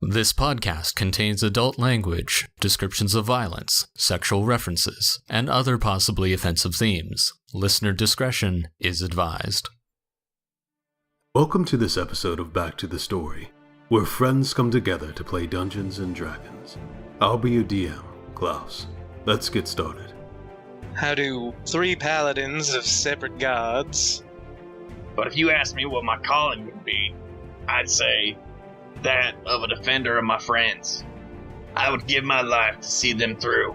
This podcast contains adult language, descriptions of violence, sexual references, and other possibly offensive themes. Listener discretion is advised. Welcome to this episode of Back to the Story, where friends come together to play Dungeons and Dragons. I'll be your DM, Klouse. Let's get started. How do three paladins of separate gods? But if you ask me what my calling would be, I'd say that of a defender of my friends. I would give my life to see them through.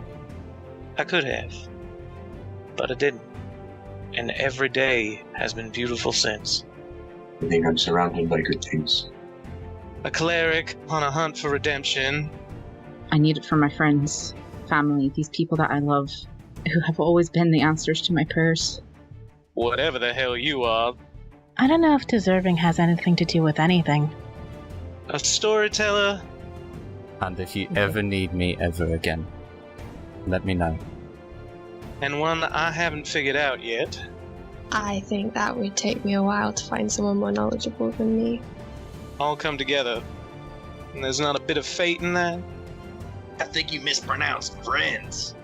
I could have, but I didn't. And every day has been beautiful since. I think I'm surrounded by good things. A cleric on a hunt for redemption. I need it for my friends, family, these people that I love, who have always been the answers to my prayers. Whatever the hell you are. I don't know if deserving has anything to do with anything. A storyteller. And if you ever need me ever again, let me know. And one I haven't figured out yet. I think that would take me a while to find someone more knowledgeable than me. All come together. And there's not a bit of fate in that? I think you mispronounced friends.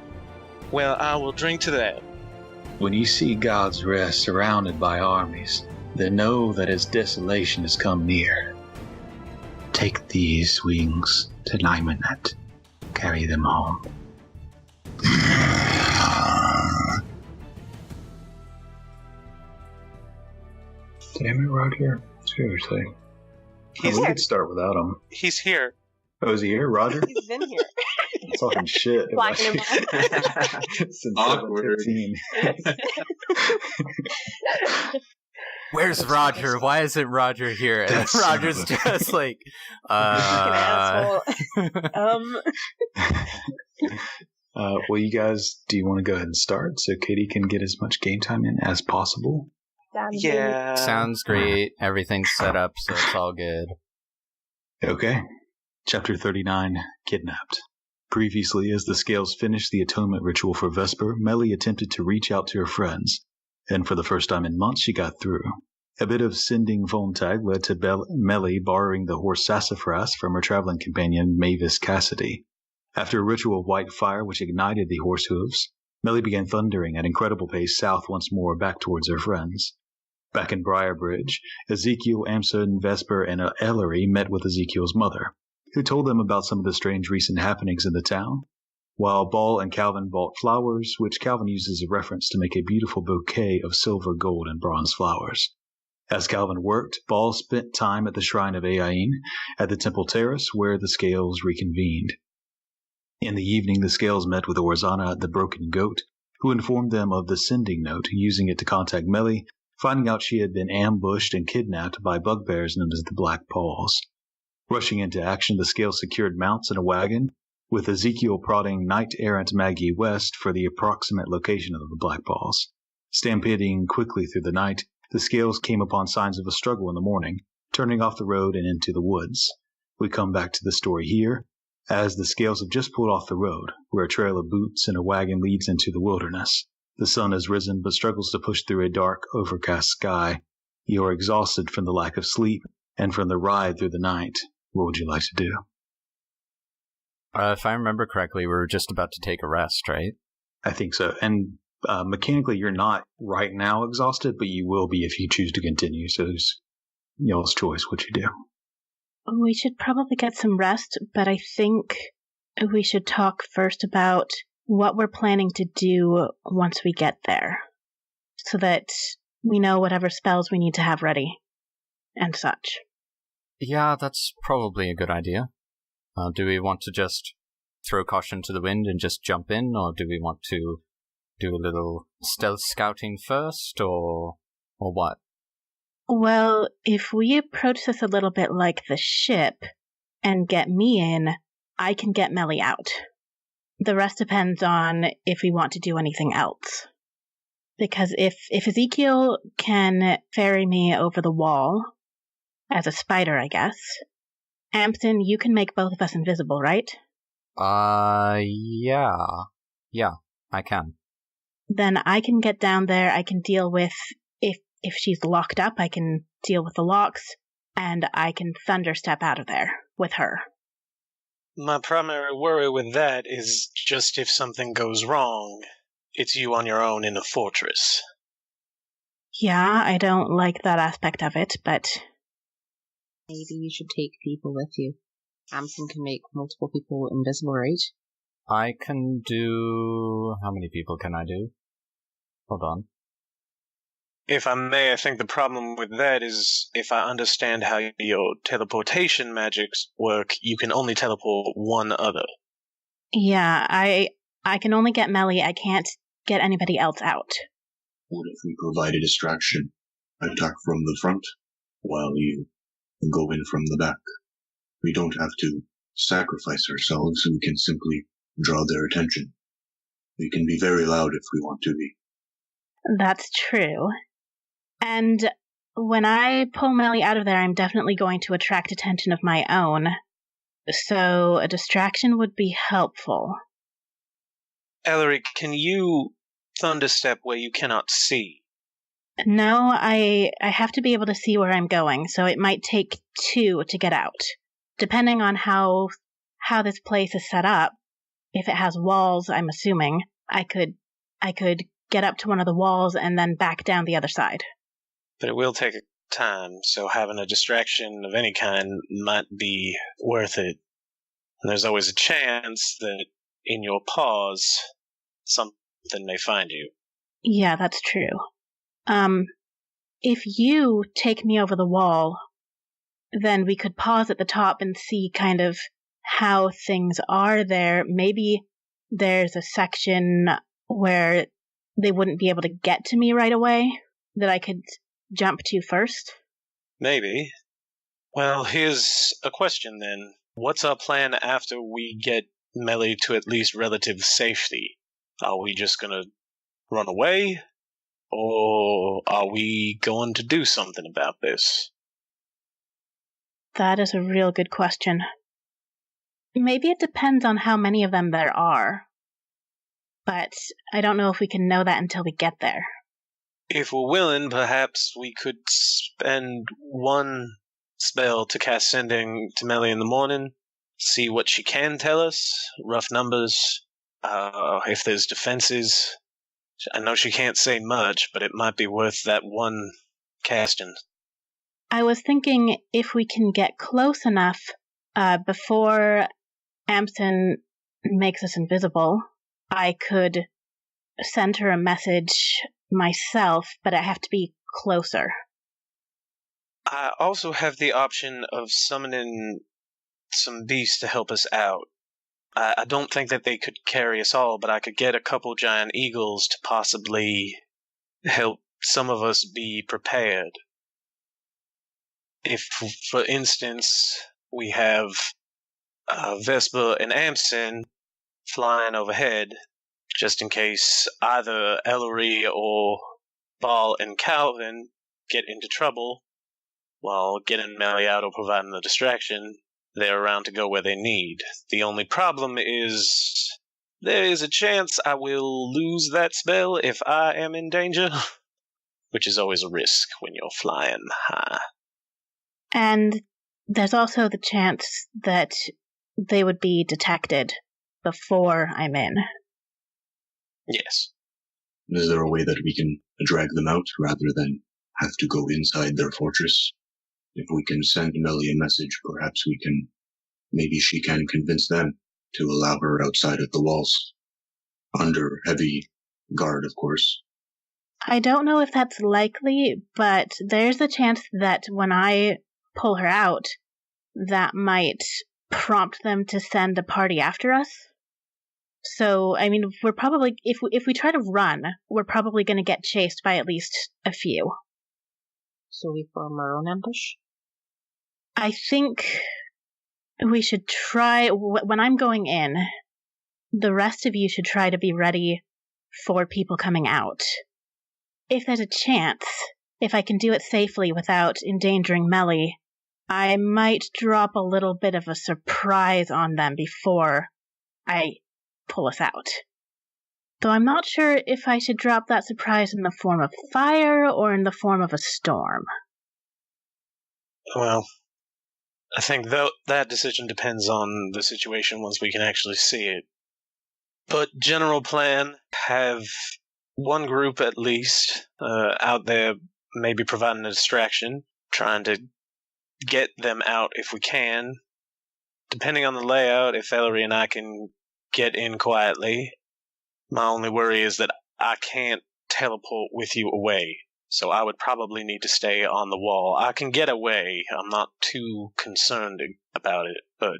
Well, I will drink to that. When you see God's rest surrounded by armies, then know that his desolation has come near. Take these wings to Nyessa. Carry them home. Damn it, Roger. Seriously. He's We could start without him. He's here. Oh, is he here, Roger? He's been here. Talking shit. Blacking him out. Since Awkward. 7:15. Where's Roger? Why isn't Roger here? And That's Roger's son of just like, Asshole. Well, you guys, do you want to go ahead and start so Katie can get as much game time in as possible? Yeah. sounds great. Everything's set up, so it's all good. Okay. Chapter 39, Kidnapped. Previously, as the Scales finished the atonement ritual for Vesper, Meli attempted to reach out to her friends, and for the first time in months she got through. A bit of sending phone tag led to Meli borrowing the horse Sassafras from her traveling companion Mavis Cassidy. After a ritual of white fire which ignited the horse hooves, Meli began thundering at incredible pace south once more back towards her friends. Back in Briarbridge, Ezekiel, Amsen, Vesper, and Ellory met with Ezekiel's mother, who told them about some of the strange recent happenings in the town, while Ball and Calvin bought flowers, which Calvin used as a reference to make a beautiful bouquet of silver, gold, and bronze flowers. As Calvin worked, Ball spent time at the shrine of Ain at the Temple Terrace, where the Scales reconvened. In the evening, the Scales met with Orzana the Broken Goat, who informed them of the sending note, using it to contact Meli, finding out she had been ambushed and kidnapped by bugbears known as the Blackpaws. Rushing into action, the Scales secured mounts and a wagon, with Ezekiel prodding knight-errant Maggie west for the approximate location of the Blackpaws. Stampeding quickly through the night, the Scales came upon signs of a struggle in the morning, turning off the road and into the woods. We come back to the story here, as the Scales have just pulled off the road, where a trail of boots and a wagon leads into the wilderness. The sun has risen, but struggles to push through a dark, overcast sky. You are exhausted from the lack of sleep and from the ride through the night. What would you like to do? If I remember correctly, we were just about to take a rest, right? I think so. And mechanically, you're not right now exhausted, but you will be if you choose to continue. So it's y'all's choice what you do. We should probably get some rest, but I think we should talk first about what we're planning to do once we get there, so that we know whatever spells we need to have ready, and such. Yeah, that's probably a good idea. Do we want to just throw caution to the wind and just jump in, or do we want to do a little stealth scouting first, or what? Well, if we approach this a little bit like the ship and get me in, I can get Meli out. The rest depends on if we want to do anything else. Because if Ezekiel can ferry me over the wall, as a spider, I guess, Amsen, you can make both of us invisible, right? Yeah. Yeah, I can. Then I can get down there, I can deal with, if she's locked up, I can deal with the locks, and I can thunder step out of there with her. My primary worry with that is just if something goes wrong, it's you on your own in a fortress. Yeah, I don't like that aspect of it, but... Maybe you should take people with you. Amsen can make multiple people invisible, right? I can do... How many people can I do? Hold on. If I may, I think the problem with that is, if I understand how your teleportation magics work, you can only teleport one other. Yeah, I can only get Meli, I can't get anybody else out. What if we provide a distraction? Attack from the front, while you go in from the back. We don't have to sacrifice ourselves, we can simply draw their attention. We can be very loud if we want to be. That's true. And when I pull Meli out of there, I'm definitely going to attract attention of my own. So a distraction would be helpful. Ellory, can you thunderstep where you cannot see? No, I have to be able to see where I'm going, so it might take 2 to get out. Depending on how this place is set up, if it has walls, I'm assuming, I could get up to one of the walls and then back down the other side. But it will take time, so having a distraction of any kind might be worth it. And there's always a chance that in your pause, something may find you. Yeah, that's true. If you take me over the wall, then we could pause at the top and see kind of how things are there. Maybe there's a section where they wouldn't be able to get to me right away that I could jump to first. Maybe. Well, here's a question then. What's our plan after we get Meli to at least relative safety? Are we just gonna run away? Or are we going to do something about this? That is a real good question. Maybe it depends on how many of them there are. But I don't know if we can know that until we get there. If we're willing, perhaps we could spend one spell to cast Sending to Meli in the morning, see what she can tell us, rough numbers, if there's defenses. I know she can't say much, but it might be worth that one casting. I was thinking if we can get close enough before Amsen makes us invisible, I could send her a message myself, but I have to be closer. I also have the option of summoning some beasts to help us out. I don't think that they could carry us all, but I could get a couple giant eagles to possibly help some of us be prepared. If, for instance, we have Vesper and Amsen flying overhead, just in case either Ellory or Ball and Calvin get into trouble while getting Meli out or providing the distraction, they're around to go where they need. The only problem is there is a chance I will lose that spell if I am in danger, which is always a risk when you're flying high. And there's also the chance that they would be detected before I'm in. Yes. Is there a way that we can drag them out rather than have to go inside their fortress? If we can send Meli a message, perhaps maybe she can convince them to allow her outside of the walls. Under heavy guard, of course. I don't know if that's likely, but there's a chance that when I pull her out, that might prompt them to send a party after us. So, I mean, we're probably, if we try to run, we're probably going to get chased by at least a few. So we form our own ambush? I think we should try, when I'm going in, the rest of you should try to be ready for people coming out. If there's a chance, if I can do it safely without endangering Meli, I might drop a little bit of a surprise on them before I pull us out. Though I'm not sure if I should drop that surprise in the form of fire or in the form of a storm. Well, I think that decision depends on the situation once we can actually see it. But general plan, have one group at least out there maybe providing a distraction, trying to get them out if we can. Depending on the layout, if Ellory and I can get in quietly, my only worry is that I can't teleport with you away. So I would probably need to stay on the wall. I can get away. I'm not too concerned about it, but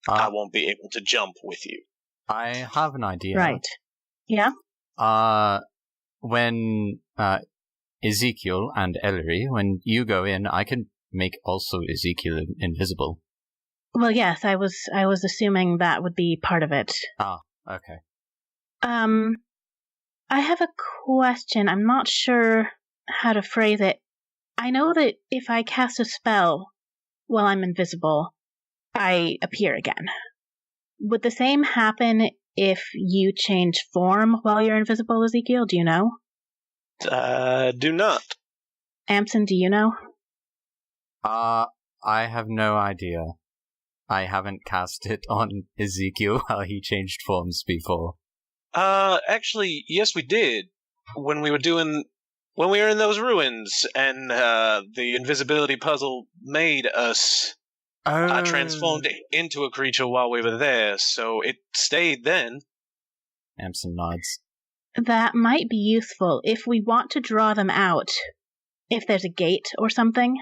I won't be able to jump with you. I have an idea. Right. Yeah? When Ezekiel and Ellory, when you go in, I can make also Ezekiel invisible. Well, yes, I was assuming that would be part of it. Ah, okay. I have a question. I'm not sure how to phrase it. I know that if I cast a spell while I'm invisible, I appear again. Would the same happen if you change form while you're invisible, Ezekiel? Do you know? Do not. Amsen, do you know? I have no idea. I haven't cast it on Ezekiel while he changed forms before. Actually, yes, we did. When we were in those ruins, and the invisibility puzzle made us transformed into a creature while we were there, so it stayed then. Amsen nods. That might be useful if we want to draw them out. If there's a gate or something.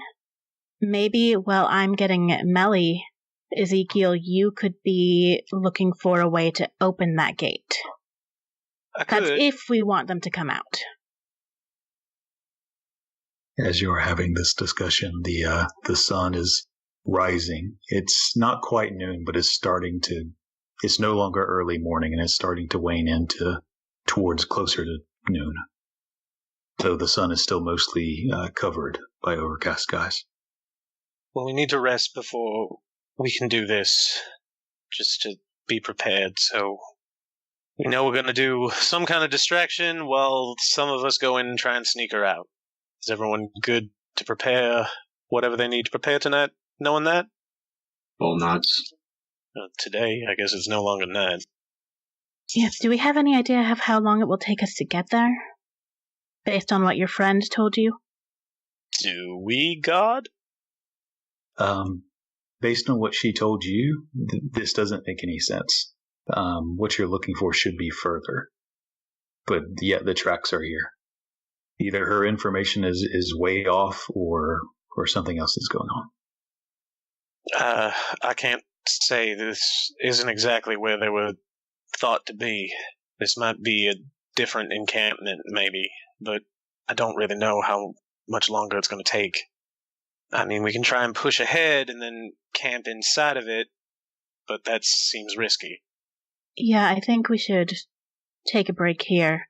Maybe while I'm getting Meli, Ezekiel, you could be looking for a way to open that gate. That's if we want them to come out. As you're having this discussion, the sun is rising. It's not quite noon, but it's no longer early morning, and it's starting to wane towards closer to noon. Though the sun is still mostly covered by overcast skies. Well, we need to rest before we can do this, just to be prepared, so we know we're going to do some kind of distraction while some of us go in and try and sneak her out. Is everyone good to prepare whatever they need to prepare tonight, knowing that? All nods. Today, I guess it's no longer night. Yes, do we have any idea of how long it will take us to get there? Based on what your friend told you? Do we, God? Based on what she told you, this doesn't make any sense. What you're looking for should be further. But yet the tracks are here. Either her information is way off or something else is going on. I can't say this isn't exactly where they were thought to be. This might be a different encampment, maybe, but I don't really know how much longer it's going to take. I mean, we can try and push ahead and then camp inside of it, but that seems risky. Yeah, I think we should take a break here.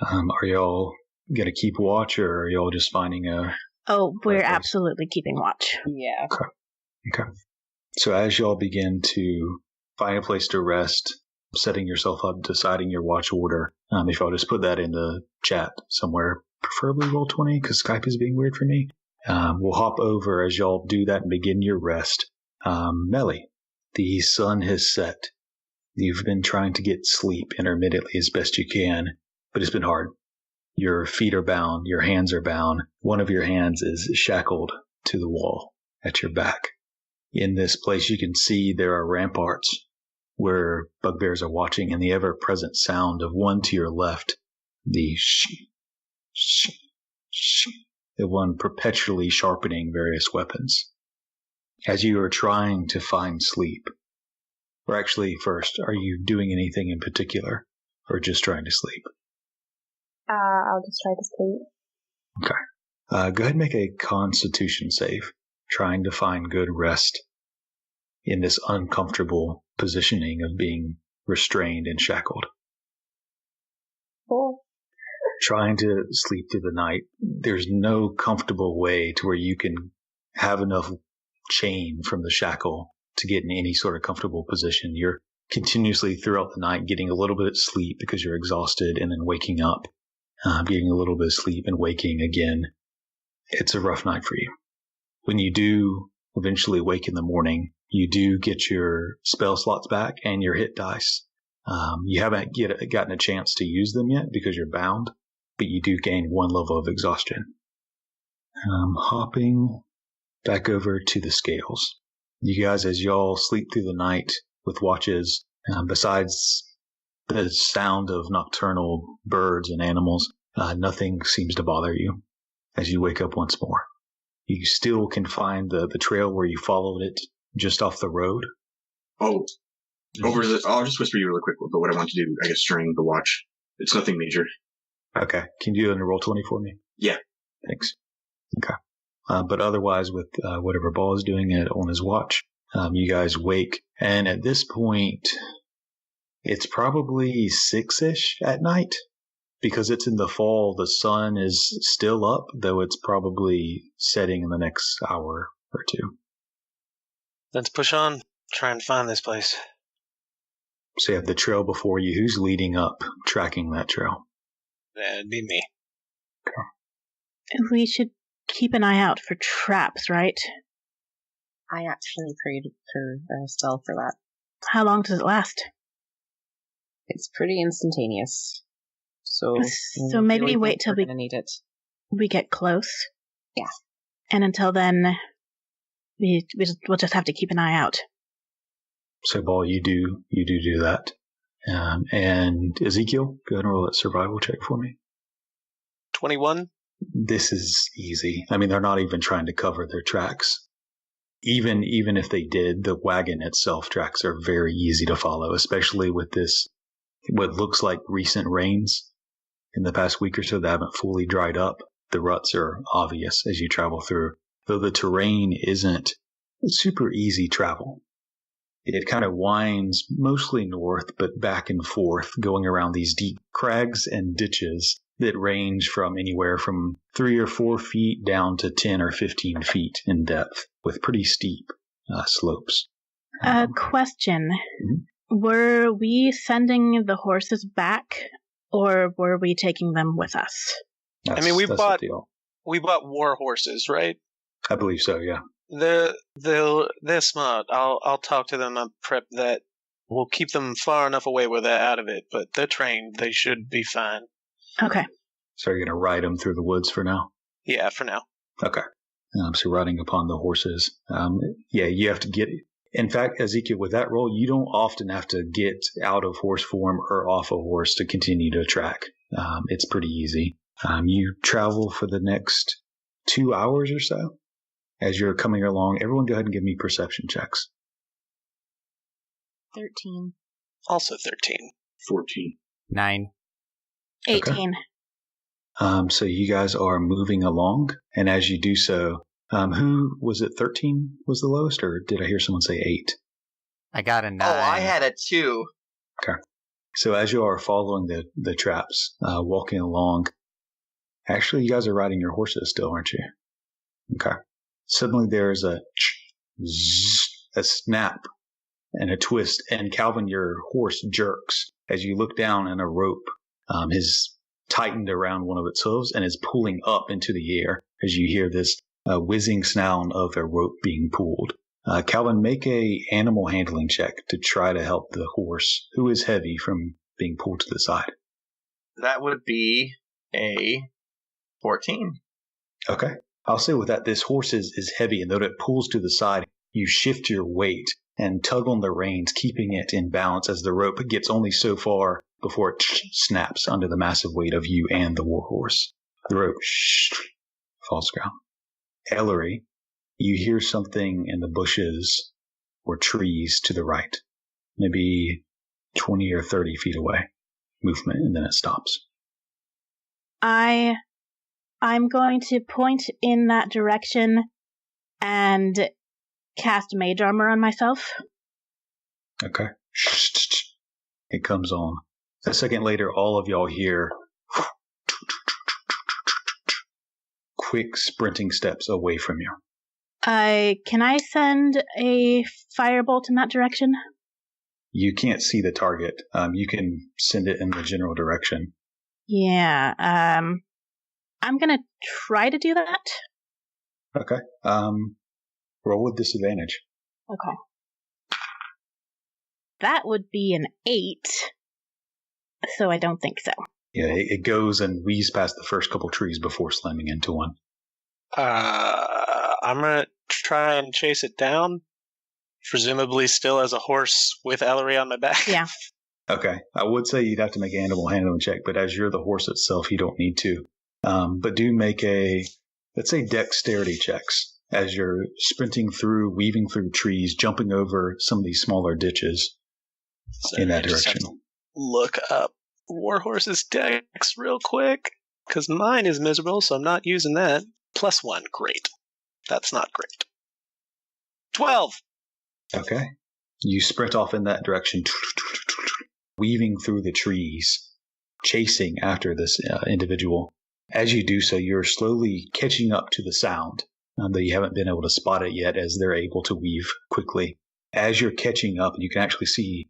Are y'all going to keep watch, or are y'all just finding a... Oh, we're absolutely keeping watch. Yeah. Okay. So as y'all begin to find a place to rest, setting yourself up, deciding your watch order, if y'all just put that in the chat somewhere, preferably Roll20, because Skype is being weird for me. We'll hop over as y'all do that and begin your rest. Meli, the sun has set. You've been trying to get sleep intermittently as best you can, but it's been hard. Your feet are bound, your hands are bound. One of your hands is shackled to the wall at your back. In this place, you can see there are ramparts where bugbears are watching, and the ever-present sound of one to your left, the the one perpetually sharpening various weapons. As you are trying to find sleep, or actually first, are you doing anything in particular, or just trying to sleep? I'll just try to sleep. Okay. Go ahead and make a Constitution save, trying to find good rest in this uncomfortable positioning of being restrained and shackled. Cool. Trying to sleep through the night. There's no comfortable way to where you can have enough chain from the shackle to get in any sort of comfortable position. You're continuously throughout the night getting a little bit of sleep because you're exhausted, and then waking up, getting a little bit of sleep and waking again. It's a rough night for you. When you do eventually wake in the morning. You do get your spell slots back and your hit dice. You haven't gotten a chance to use them yet because you're bound, but you do gain 1 level of exhaustion. Hopping back over to the scales. You guys, as y'all sleep through the night with watches, besides the sound of nocturnal birds and animals, nothing seems to bother you as you wake up once more. You still can find the trail where you followed it just off the road. Oh, I'll just whisper you really quick, but what I want to do, I guess, during the watch, it's nothing major. Okay. Can you do a roll 20 for me? Yeah. Thanks. Okay. But otherwise, with whatever Ball is doing on his watch, you guys wake. And at this point, it's probably 6-ish at night. Because it's in the fall, the sun is still up, though it's probably setting in the next hour or two. Let's push on. Try and find this place. So you have the trail before you. Who's leading up, tracking that trail? That'd be me. Okay. We should keep an eye out for traps, right? I actually created a spell for that. How long does it last? It's pretty instantaneous. So maybe we wait till need it. We get close. Yeah. And until then, we'll just have to keep an eye out. So, Ball, you do that. And Ezekiel, go ahead and roll that survival check for me. 21. This is easy. I mean, they're not even trying to cover their tracks. Even if they did, the wagon itself tracks are very easy to follow, especially with this, what looks like recent rains in the past week or so that haven't fully dried up. The ruts are obvious as you travel through, though the terrain isn't super easy travel. It kind of winds mostly north, but back and forth, going around these deep crags and ditches that range from anywhere from 3 or 4 feet down to 10 or 15 feet in depth, with pretty steep slopes. Question. Mm-hmm. Were we sending the horses back, or were we taking them with us? We bought war horses, right? I believe so, yeah. They're smart. I'll talk to them and prep that. We'll keep them far enough away where they're out of it, but they're trained. They should be fine. Okay. So you're going to ride them through the woods for now? Yeah, for now. Okay. So riding upon the horses. You have to get... In fact, Ezekiel, with that roll, you don't often have to get out of horse form or off a horse to continue to track. It's pretty easy. You travel for the next 2 hours or so. As you're coming along, everyone go ahead and give me perception checks. 13. Also 13. 14. 9. 18. Okay. So you guys are moving along, and as you do so, who was it? 13 was the lowest, or did I hear someone say 8? I got a 9. Oh, I had a 2. Okay. So as you are following the traps, walking along, actually you guys are riding your horses still, aren't you? Okay. Suddenly there's a snap and a twist, and Calvin, your horse, jerks as you look down, and a rope is tightened around one of its hooves and is pulling up into the air as you hear this whizzing sound of a rope being pulled. Calvin, make a animal handling check to try to help the horse, who is heavy, from being pulled to the side. That would be a 14. Okay. I'll say with that, this horse is heavy, and though it pulls to the side, you shift your weight and tug on the reins, keeping it in balance as the rope gets only so far before it snaps under the massive weight of you and the war horse. The rope falls down. Ellory, you hear something in the bushes or trees to the right, maybe 20 or 30 feet away. Movement, and then it stops. I'm going to point in that direction and cast mage armor on myself. Okay. It comes on. A second later, all of y'all hear quick sprinting steps away from you. Can I send a firebolt in that direction? You can't see the target. You can send it in the general direction. Yeah. I'm going to try to do that. Okay. Roll with disadvantage. Okay. That would be an 8, so I don't think so. Yeah, it goes and weaves past the first couple trees before slamming into one. I'm going to try and chase it down, presumably still as a horse with Ellory on my back. Yeah. Okay. I would say you'd have to make an animal handling check, but as you're the horse itself, you don't need to. But do make let's say dexterity checks as you're sprinting through, weaving through trees, jumping over some of these smaller ditches in that direction. Look up Warhorse's dex real quick, because mine is miserable, so I'm not using that. +1, great. That's not great. 12! Okay. You sprint off in that direction, weaving through the trees, chasing after this individual. As you do so, you're slowly catching up to the sound, though you haven't been able to spot it yet as they're able to weave quickly. As you're catching up, you can actually see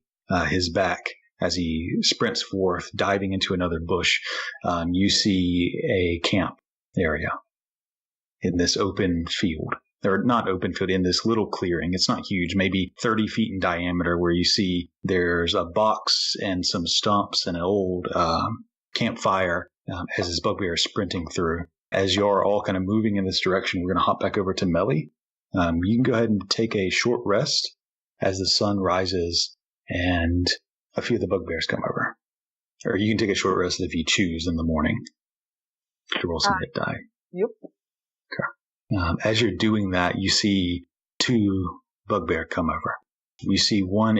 his back as he sprints forth, diving into another bush. You see a camp area in this open field. Or not open field, in this little clearing. It's not huge, maybe 30 feet in diameter, where you see there's a box and some stumps and an old campfire as this bugbear is sprinting through. As you're all kind of moving in this direction, we're going to hop back over to Meli. You can go ahead and take a short rest as the sun rises and a few of the bugbears come over. Or you can take a short rest if you choose in the morning. To roll some hit die. Yep. Okay. As you're doing that, you see 2 bugbear come over. You see one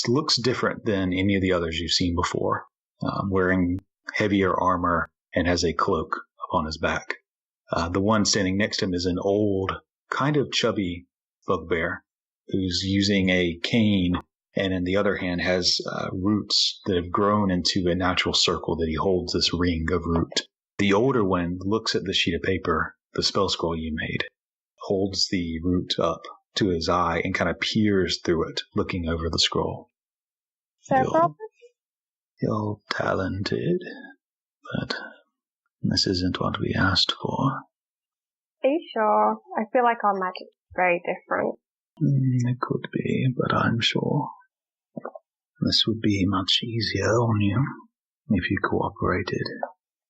looks different than any of the others you've seen before, wearing heavier armor and has a cloak upon his back. The one standing next to him is an old, kind of chubby bugbear who's using a cane, and in the other hand has roots that have grown into a natural circle that he holds this ring of root. The older one looks at the sheet of paper, the spell scroll you made, holds the root up to his eye and kind of peers through it, looking over the scroll. You're talented, but this isn't what we asked for. Are you sure? I feel like our magic's very different. It could be, but I'm sure this would be much easier on you if you cooperated.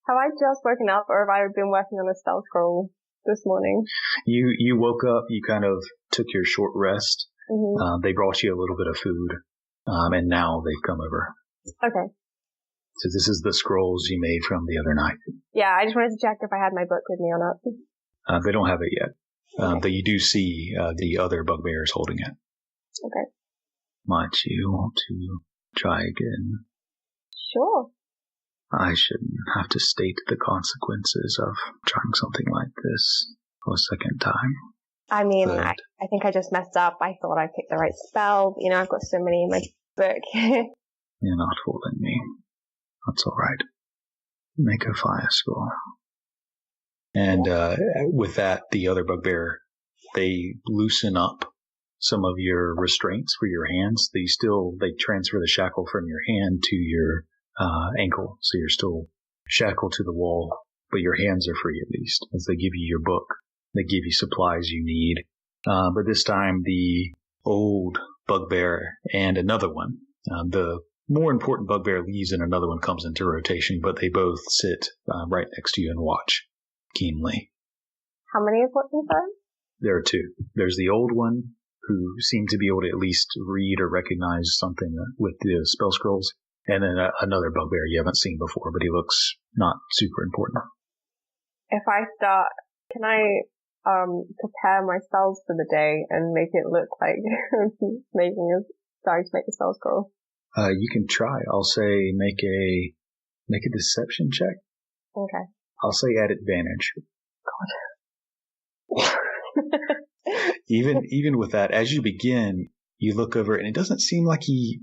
Have I just woken up, or have I been working on a spell scroll this morning? You woke up, you kind of took your short rest. Mm-hmm. They brought you a little bit of food, and now they've come over. Okay. So this is the scrolls you made from the other night. Yeah, I just wanted to check if I had my book with me or not. They don't have it yet, but you do see the other bugbears holding it. Okay. Might you want to try again? Sure. I shouldn't have to state the consequences of trying something like this for a second time. I mean, I think I just messed up. I thought I picked the right spell. You know, I've got so many in my book. You're not fooling me. That's all right. Make a fire score. And with that, the other bugbear, they loosen up some of your restraints for your hands. They transfer the shackle from your hand to your ankle, so you're still shackled to the wall, but your hands are free at least, as they give you your book. They give you supplies you need. But this time, the old bugbear and another one, the more important bugbear leaves and another one comes into rotation, but they both sit right next to you and watch keenly. How many is watching for? There are 2. There's the old one, who seemed to be able to at least read or recognize something with the spell scrolls, and then another bugbear you haven't seen before, but he looks not super important. If I start, can I prepare my spells for the day and make it look like starting to make a spell scroll? You can try. I'll say make a deception check. Okay. I'll say at advantage. God. Even with that, as you begin, you look over and it doesn't seem like he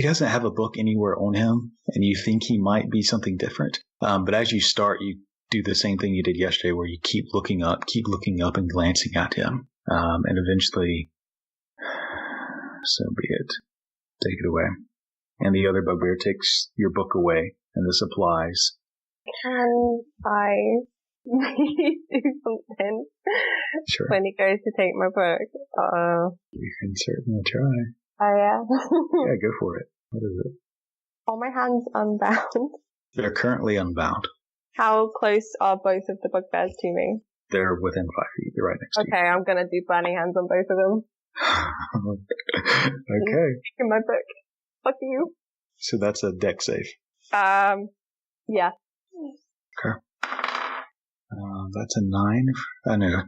doesn't have a book anywhere on him, and you think he might be something different. But as you start, you do the same thing you did yesterday, where you keep looking up and glancing at him. And eventually, so be it. Take it away. And the other bugbear takes your book away and the supplies. Can I Please do something. Sure. When he goes to take my book. You can certainly try. Oh, yeah. Yeah, go for it. What is it? Are my hands unbound? They're currently unbound. How close are both of the bugbears to me? They're within 5 feet. They're right next to Okay, I'm gonna do burning hands on both of them. you. Okay. In my book. Fuck you. So that's a deck save. Yeah. Okay. That's a 9. No,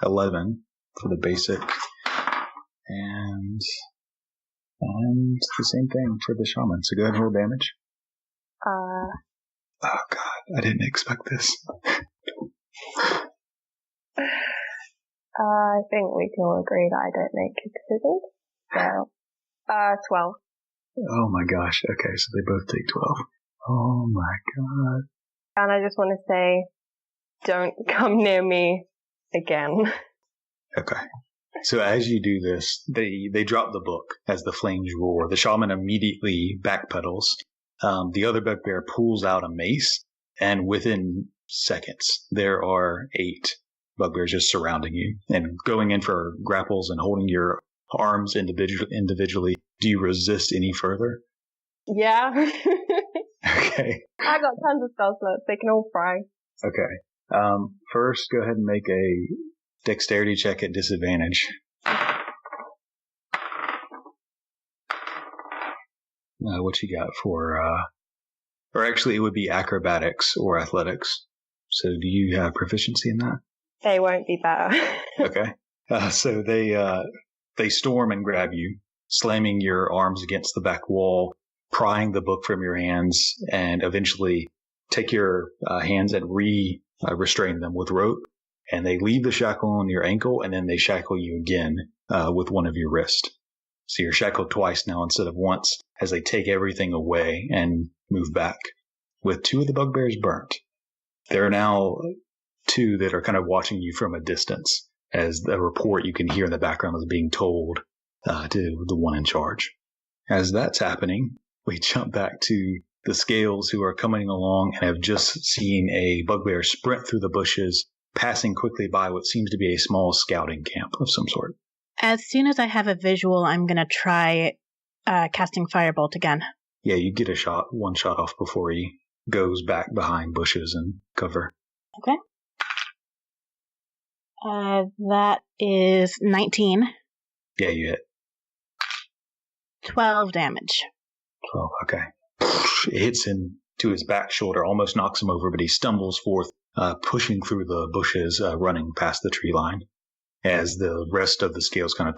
11 for the basic. And the same thing for the shaman. So go ahead and roll damage. Oh god, I didn't expect this. I think we can all agree that I don't make a decision. So, 12. Oh my gosh. Okay, so they both take 12. Oh my god. And I just want to say, don't come near me again. Okay. So as you do this, they drop the book as the flames roar. The shaman immediately backpedals. The other bugbear pulls out a mace, and within seconds, there are 8 bugbears just surrounding you and going in for grapples and holding your arms individually. Do you resist any further? Yeah. Okay. I got tons of spell slots. They can all fry. Okay. First, go ahead and make a dexterity check at disadvantage. What you got for, or actually it would be acrobatics or athletics. So do you have proficiency in that? They won't be better. Okay. So they storm and grab you, slamming your arms against the back wall, prying the book from your hands, and eventually take your hands and restrain them with rope. And they leave the shackle on your ankle, and then they shackle you again with one of your wrists. So you're shackled twice now instead of once, as they take everything away and move back, with 2 of the bugbears burnt. There are now 2 that are kind of watching you from a distance, as the report you can hear in the background is being told to the one in charge. As that's happening, we jump back to the scales, who are coming along and have just seen a bugbear sprint through the bushes, passing quickly by what seems to be a small scouting camp of some sort. As soon as I have a visual, I'm going to try casting Firebolt again. Yeah, you get one shot off before he goes back behind bushes and cover. Okay. That is 19. Yeah, you hit. 12 damage. 12, okay. It hits him to his back shoulder, almost knocks him over, but he stumbles forth, pushing through the bushes, running past the tree line, as the rest of the scales kind of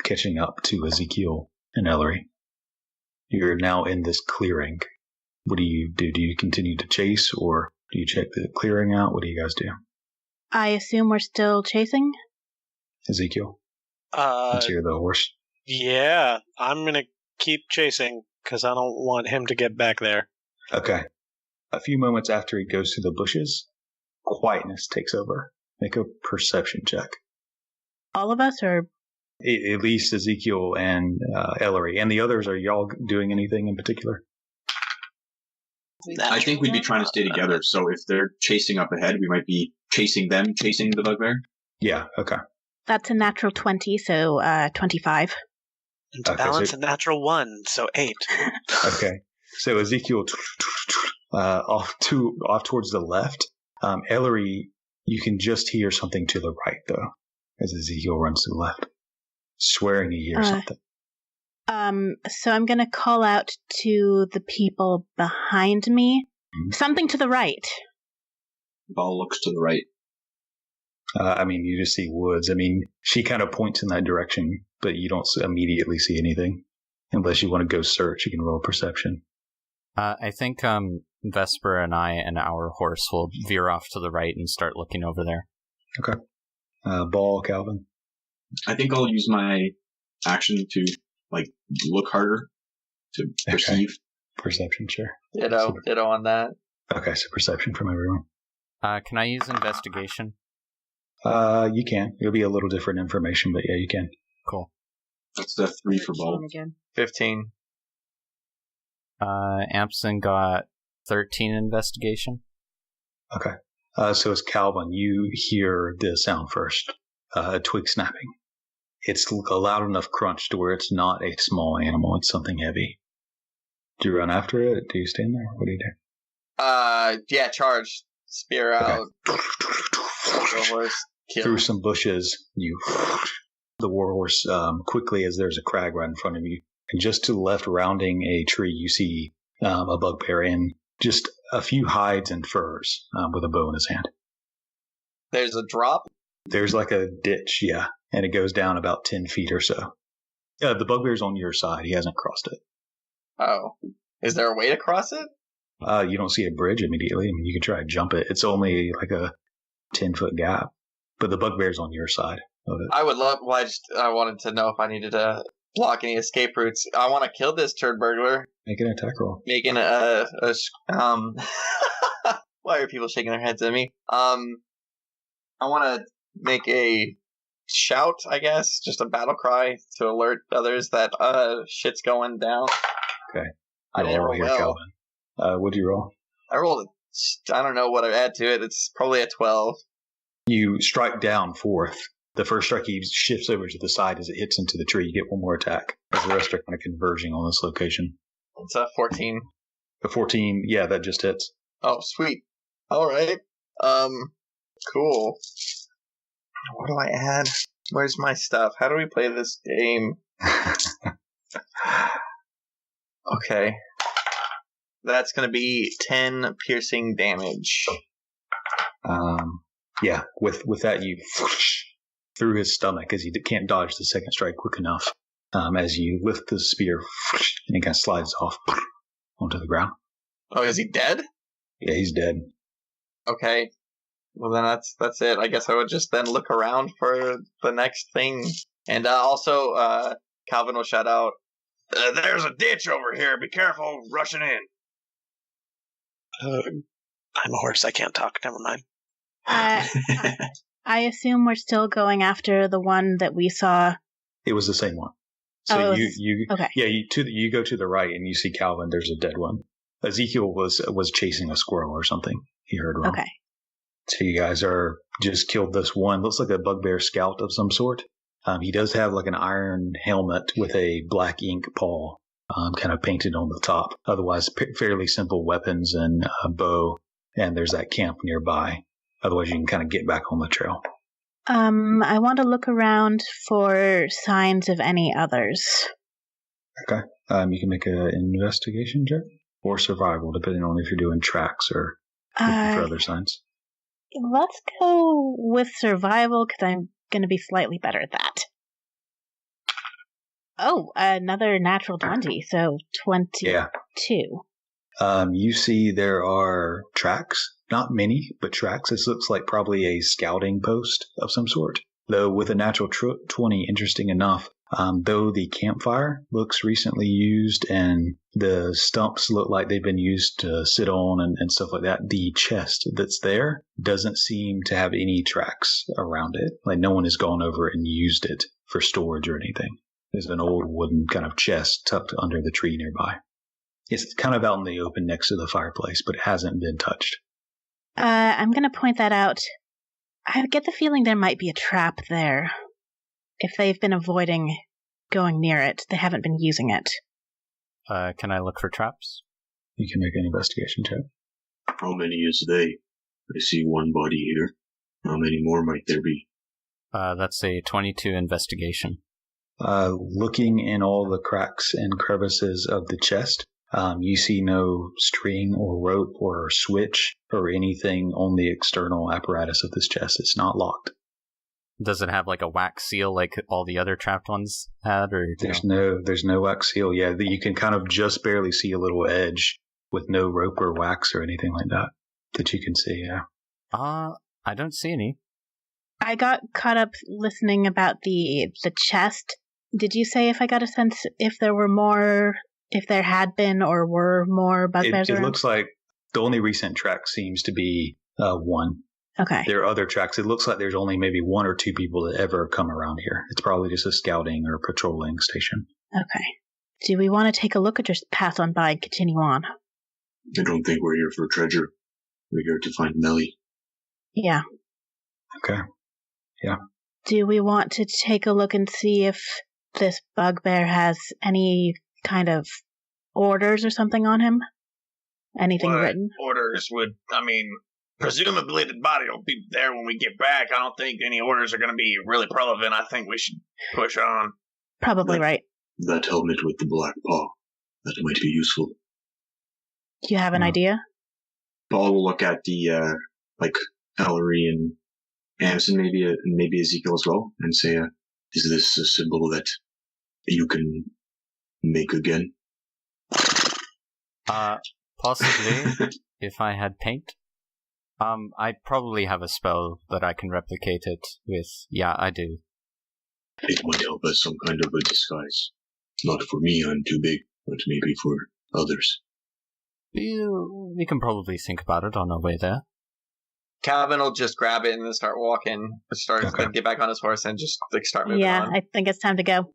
catching up to Ezekiel and Ellory. You're now in this clearing. What do you do? Do you continue to chase, or do you check the clearing out? What do you guys do? I assume we're still chasing? Ezekiel? Since you're the horse. Yeah, I'm going to keep chasing, because I don't want him to get back there. Okay. A few moments after he goes through the bushes, quietness takes over. Make a perception check. All of us, or? At least Ezekiel and Ellory. And the others, are y'all doing anything in particular? I think we'd be trying to stay together, so if they're chasing up ahead, we might be chasing them, chasing the bugbear. Yeah, okay. That's a natural 20, so 25. And to balance a natural 1, so 8. Okay. So Ezekiel off towards the left. Ellory, you can just hear something to the right, though, as Ezekiel runs to the left. Swearing he hears something. So I'm going to call out to the people behind me. Mm-hmm. Something to the right. Ball looks to the right. You just see woods. She kind of points in that direction, but you don't immediately see anything. Unless you want to go search, you can roll perception. I think Vesper and I and our horse will veer off to the right and start looking over there. Okay. Ball, Calvin? I think I'll use my action to, look harder to perceive. Okay. Perception, sure. Ditto on that. Okay, so perception from everyone. Can I use investigation? You can. It'll be a little different information, but yeah, you can. Cool. That's the 3 for Ball. 15. Amsen got 13 investigation. Okay. So as Calvin, you hear the sound first, a twig snapping. It's a loud enough crunch to where it's not a small animal, it's something heavy. Do you run after it? Do you stand there? What do you do? Yeah, charge. Spear out. Through some bushes, you the warhorse quickly as there's a crag right in front of you. And just to the left, rounding a tree, you see a bugbear in just a few hides and furs with a bow in his hand. There's a drop? There's like a ditch, yeah, and it goes down about 10 feet or so. The bugbear's on your side. He hasn't crossed it. Oh. Is there a way to cross it? You don't see a bridge immediately. I mean, you can try to jump it. It's only like a 10-foot gap, but the bugbear's on your side of it. I would love. Well, I wanted to know if I needed to block any escape routes. I want to kill this turd burglar. Make an attack roll. Making Why are people shaking their heads at me? I want to make a shout, I guess, just a battle cry to alert others that shit's going down. Okay. I didn't roll well. Calvin. What'd you roll? I rolled I don't know what I add to it. It's probably a 12. You strike down fourth. The first strike, he shifts over to the side as it hits into the tree. You get one more attack. As the rest are kind of converging on this location. It's a 14. A 14, yeah, that just hits. Oh, sweet. All right. Cool. What do I add? Where's my stuff? How do we play this game? Okay. That's going to be 10 piercing damage. Yeah, with that, you through his stomach as he can't dodge the second strike quick enough. As you lift the spear, and he kind of slides off onto the ground. Oh, is he dead? Yeah, he's dead. Okay. Well, then that's it. I guess I would just then look around for the next thing. And also, Calvin will shout out, there's a ditch over here. Be careful rushing in. I'm a horse. I can't talk. Never mind. I assume we're still going after the one that we saw. It was the same one. So okay. Yeah, you go to the right and you see Calvin. There's a dead one. Ezekiel was chasing a squirrel or something. He heard wrong. Okay. So you guys are just killed this one. Looks like a bugbear scout of some sort. He does have like an iron helmet with a black ink paw kind of painted on the top. Otherwise, fairly simple weapons and a bow. And there's that camp nearby. Otherwise, you can kind of get back on the trail. I want to look around for signs of any others. Okay. You can make an investigation check or survival, depending on if you're doing tracks or looking for other signs. Let's go with survival because I'm going to be slightly better at that. Oh, another natural 20, so 22. Yeah. You see there are tracks. Not many, but tracks. This looks like probably a scouting post of some sort. Though with a natural 20, interesting enough, though the campfire looks recently used and the stumps look like they've been used to sit on and stuff like that, the chest that's there doesn't seem to have any tracks around it. Like no one has gone over and used it for storage or anything. There's an old wooden kind of chest tucked under the tree nearby. It's kind of out in the open next to the fireplace, but it hasn't been touched. I'm going to point that out. I get the feeling there might be a trap there. If they've been avoiding going near it, they haven't been using it. Can I look for traps? You can make an investigation check. How many is they? I see one body here. How many more might there be? That's a 22 investigation. Looking in all the cracks and crevices of the chest, you see no string or rope or switch or anything on the external apparatus of this chest. It's not locked. Does it have like a wax seal like all the other trapped ones had? Or there's no wax seal. Yeah, you can kind of just barely see a little edge with no rope or wax or anything like that you can see. Yeah. I don't see any. I got caught up listening about the chest. Did you say if I got a sense if there were more? If there had been or were more bugbears around? It looks like the only recent track seems to be one. Okay. There are other tracks. It looks like there's only maybe one or two people that ever come around here. It's probably just a scouting or patrolling station. Okay. Do we want to take a look or just pass on by and continue on? I don't think we're here for treasure. We're here to find Meli. Yeah. Okay. Yeah. Do we want to take a look and see if this bugbear has any kind of orders or something on him? Anything written? Orders would, presumably the body will be there when we get back. I don't think any orders are going to be really relevant. I think we should push on. Probably right. That helmet with the black paw, that might be useful. Do you have an idea? Paul will look at the, Ellory and Amsen, maybe Ezekiel as well, and say, is this a symbol that you can make again? Possibly, if I had paint. I probably have a spell that I can replicate it with. Yeah, I do. It might help as some kind of a disguise. Not for me, I'm too big, but maybe for others. We can probably think about it on our way there. Calvin will just grab it and then start walking, then get back on his horse and just start moving on. Yeah, I think it's time to go.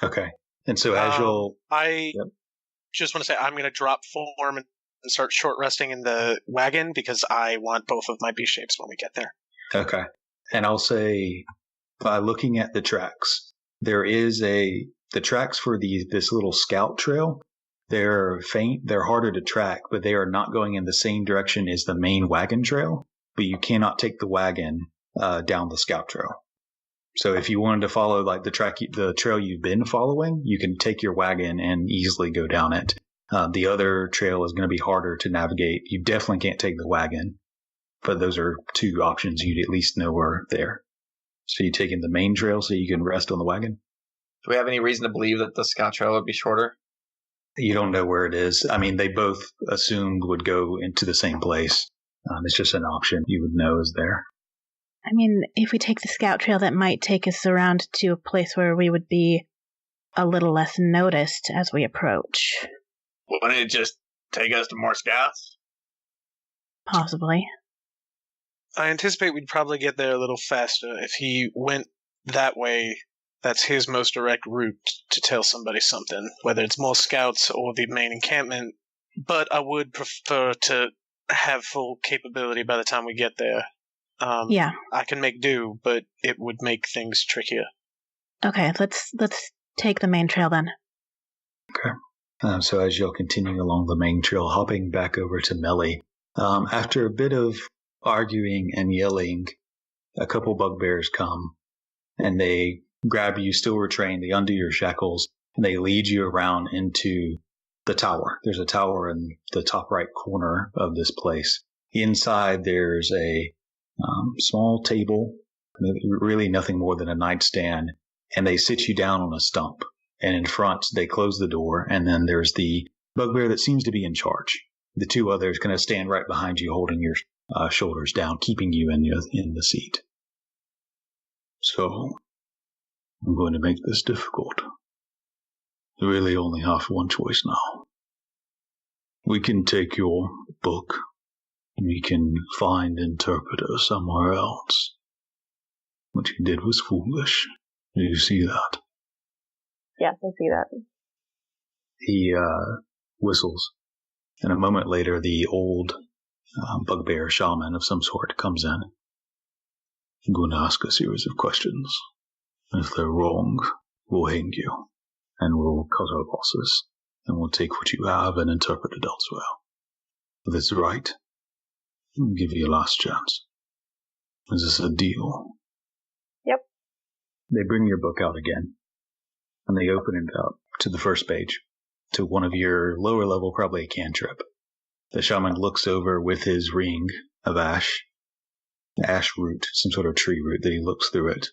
Okay. And so as you'll... just want to say I'm going to drop form and start short resting in the wagon because I want both of my beast shapes when we get there. Okay. And I'll say, by looking at the tracks, there is the tracks for this little scout trail. They're faint, they're harder to track, but they are not going in the same direction as the main wagon trail. But you cannot take the wagon down the scout trail. So if you wanted to follow the trail you've been following, you can take your wagon and easily go down it. The other trail is going to be harder to navigate. You definitely can't take the wagon, but those are two options you'd at least know are there. So you taking the main trail so you can rest on the wagon? Do we have any reason to believe that the scout trail would be shorter? You don't know where it is. They both assumed would go into the same place. It's just an option you would know is there. If we take the scout trail, that might take us around to a place where we would be a little less noticed as we approach. Wouldn't it just take us to more scouts? Possibly. I anticipate we'd probably get there a little faster. If he went that way, that's his most direct route to tell somebody something, whether it's more scouts or the main encampment. But I would prefer to have full capability by the time we get there. Yeah. I can make do, but it would make things trickier. Okay, let's take the main trail then. Okay. So as you'll continue along the main trail, hopping back over to Meli, after a bit of arguing and yelling, a couple bugbears come, and they grab you, still restrained, they undo your shackles, and they lead you around into the tower. There's a tower in the top right corner of this place. Inside, there's a small table, really nothing more than a nightstand, and they sit you down on a stump. And in front, they close the door, and then there's the bugbear that seems to be in charge. The two others kind of stand right behind you, holding your shoulders down, keeping you in the seat. So, I'm going to make this difficult. You really only have one choice now. We can take your book. We can find interpreter somewhere else. What you did was foolish. Do you see that? Yes, I see that. He whistles, and a moment later the old bugbear shaman of some sort comes in. I'm going to ask a series of questions. If they're wrong, we'll hang you, and we'll cut our losses, and we'll take what you have and interpret it elsewhere. If it's right, we'll give you a last chance. Is this a deal? Yep. They bring your book out again, and they open it up to the first page, to one of your lower level, probably a cantrip. The shaman looks over with his ring of ash root, some sort of tree root that he looks through it,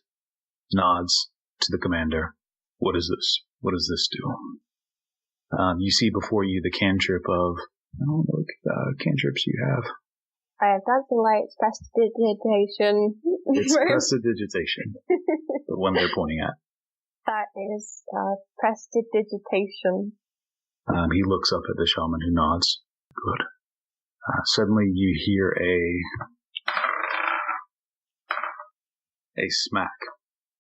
nods to the commander. What is this? What does this do? You see before you the cantrip of, I don't know what cantrips you have. I have dancing lights, prestidigitation. It's prestidigitation, the one they're pointing at. That is prestidigitation. He looks up at the shaman who nods. Good. Suddenly you hear a smack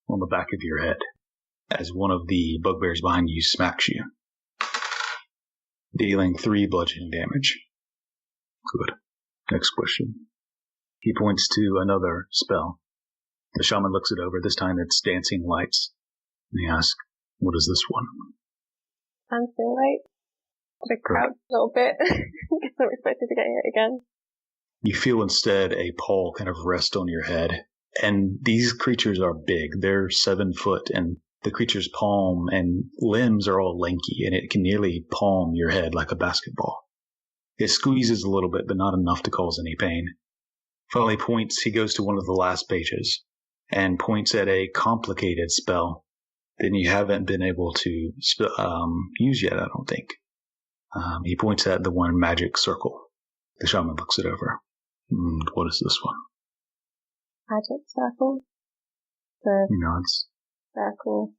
on the back of your head as one of the bugbears behind you smacks you, dealing 3 bludgeoning damage. Good. Next question. He points to another spell. The shaman looks it over. This time it's dancing lights. And he asks, what is this one? Dancing light. Did I crouch a little bit? Because I'm expected to get hit again. You feel instead a paw kind of rest on your head. And these creatures are big. They're 7 foot, and the creature's palm and limbs are all lanky, and it can nearly palm your head like a basketball. It squeezes a little bit, but not enough to cause any pain. Finally he goes to one of the last pages and points at a complicated spell that you haven't been able to use yet, I don't think. He points at the one magic circle. The shaman looks it over. What is this one? Magic circle? He nods. Circle.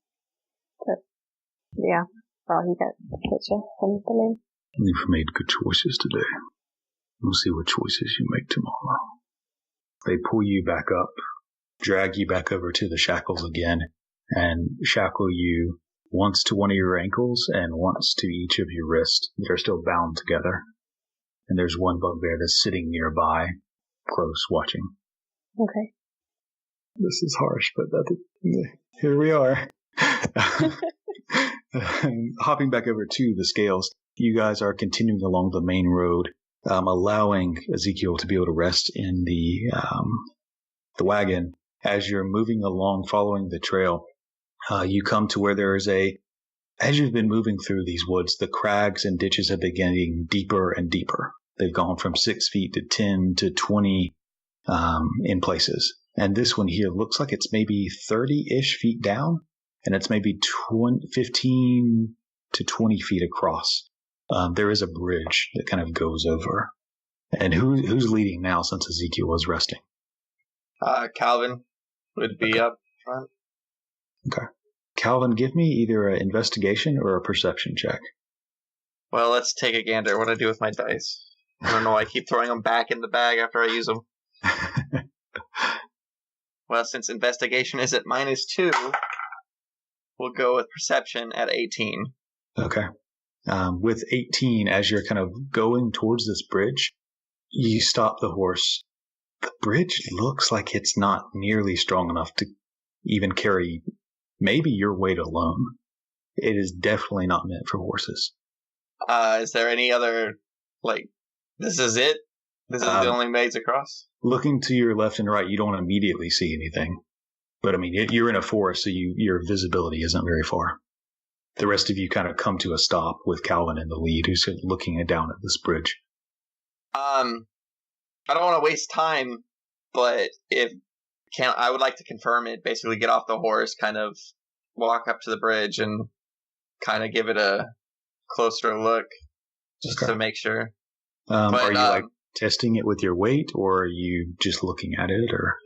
Yeah. Well, you get the picture from the name. You've made good choices today. We'll see what choices you make tomorrow. They pull you back up, drag you back over to the shackles again, and shackle you once to one of your ankles and once to each of your wrists that are still bound together. And there's one bugbear that's sitting nearby, close, watching. Okay. This is harsh, but here we are. Hopping back over to the scales, you guys are continuing along the main road, allowing Ezekiel to be able to rest in the wagon. As you're moving along, following the trail, you come to where there is as you've been moving through these woods, the crags and ditches have been getting deeper and deeper. They've gone from 6 feet to 10 to 20 in places. And this one here looks like it's maybe 30-ish feet down, and it's maybe 15 to 20 feet across. There is a bridge that kind of goes over. And who's leading now since Ezekiel was resting? Calvin would be up front. Okay. Calvin, give me either an investigation or a perception check. Well, let's take a gander. What do I do with my dice? I don't know why I keep throwing them back in the bag after I use them. Well, since investigation is at -2, we'll go with perception at 18. Okay. With 18, as you're kind of going towards this bridge, you stop the horse. The bridge looks like it's not nearly strong enough to even carry maybe your weight alone. It is definitely not meant for horses. Is there any other, this is it? This is the only maze across? Looking to your left and right, you don't immediately see anything. But, I mean, you're in a forest, so your visibility isn't very far. The rest of you kind of come to a stop with Calvin in the lead, who's looking down at this bridge. I don't want to waste time, but I would like to confirm it. Basically, get off the horse, kind of walk up to the bridge, and kind of give it a closer look, just to make sure. Are you testing it with your weight, or are you just looking at it, or?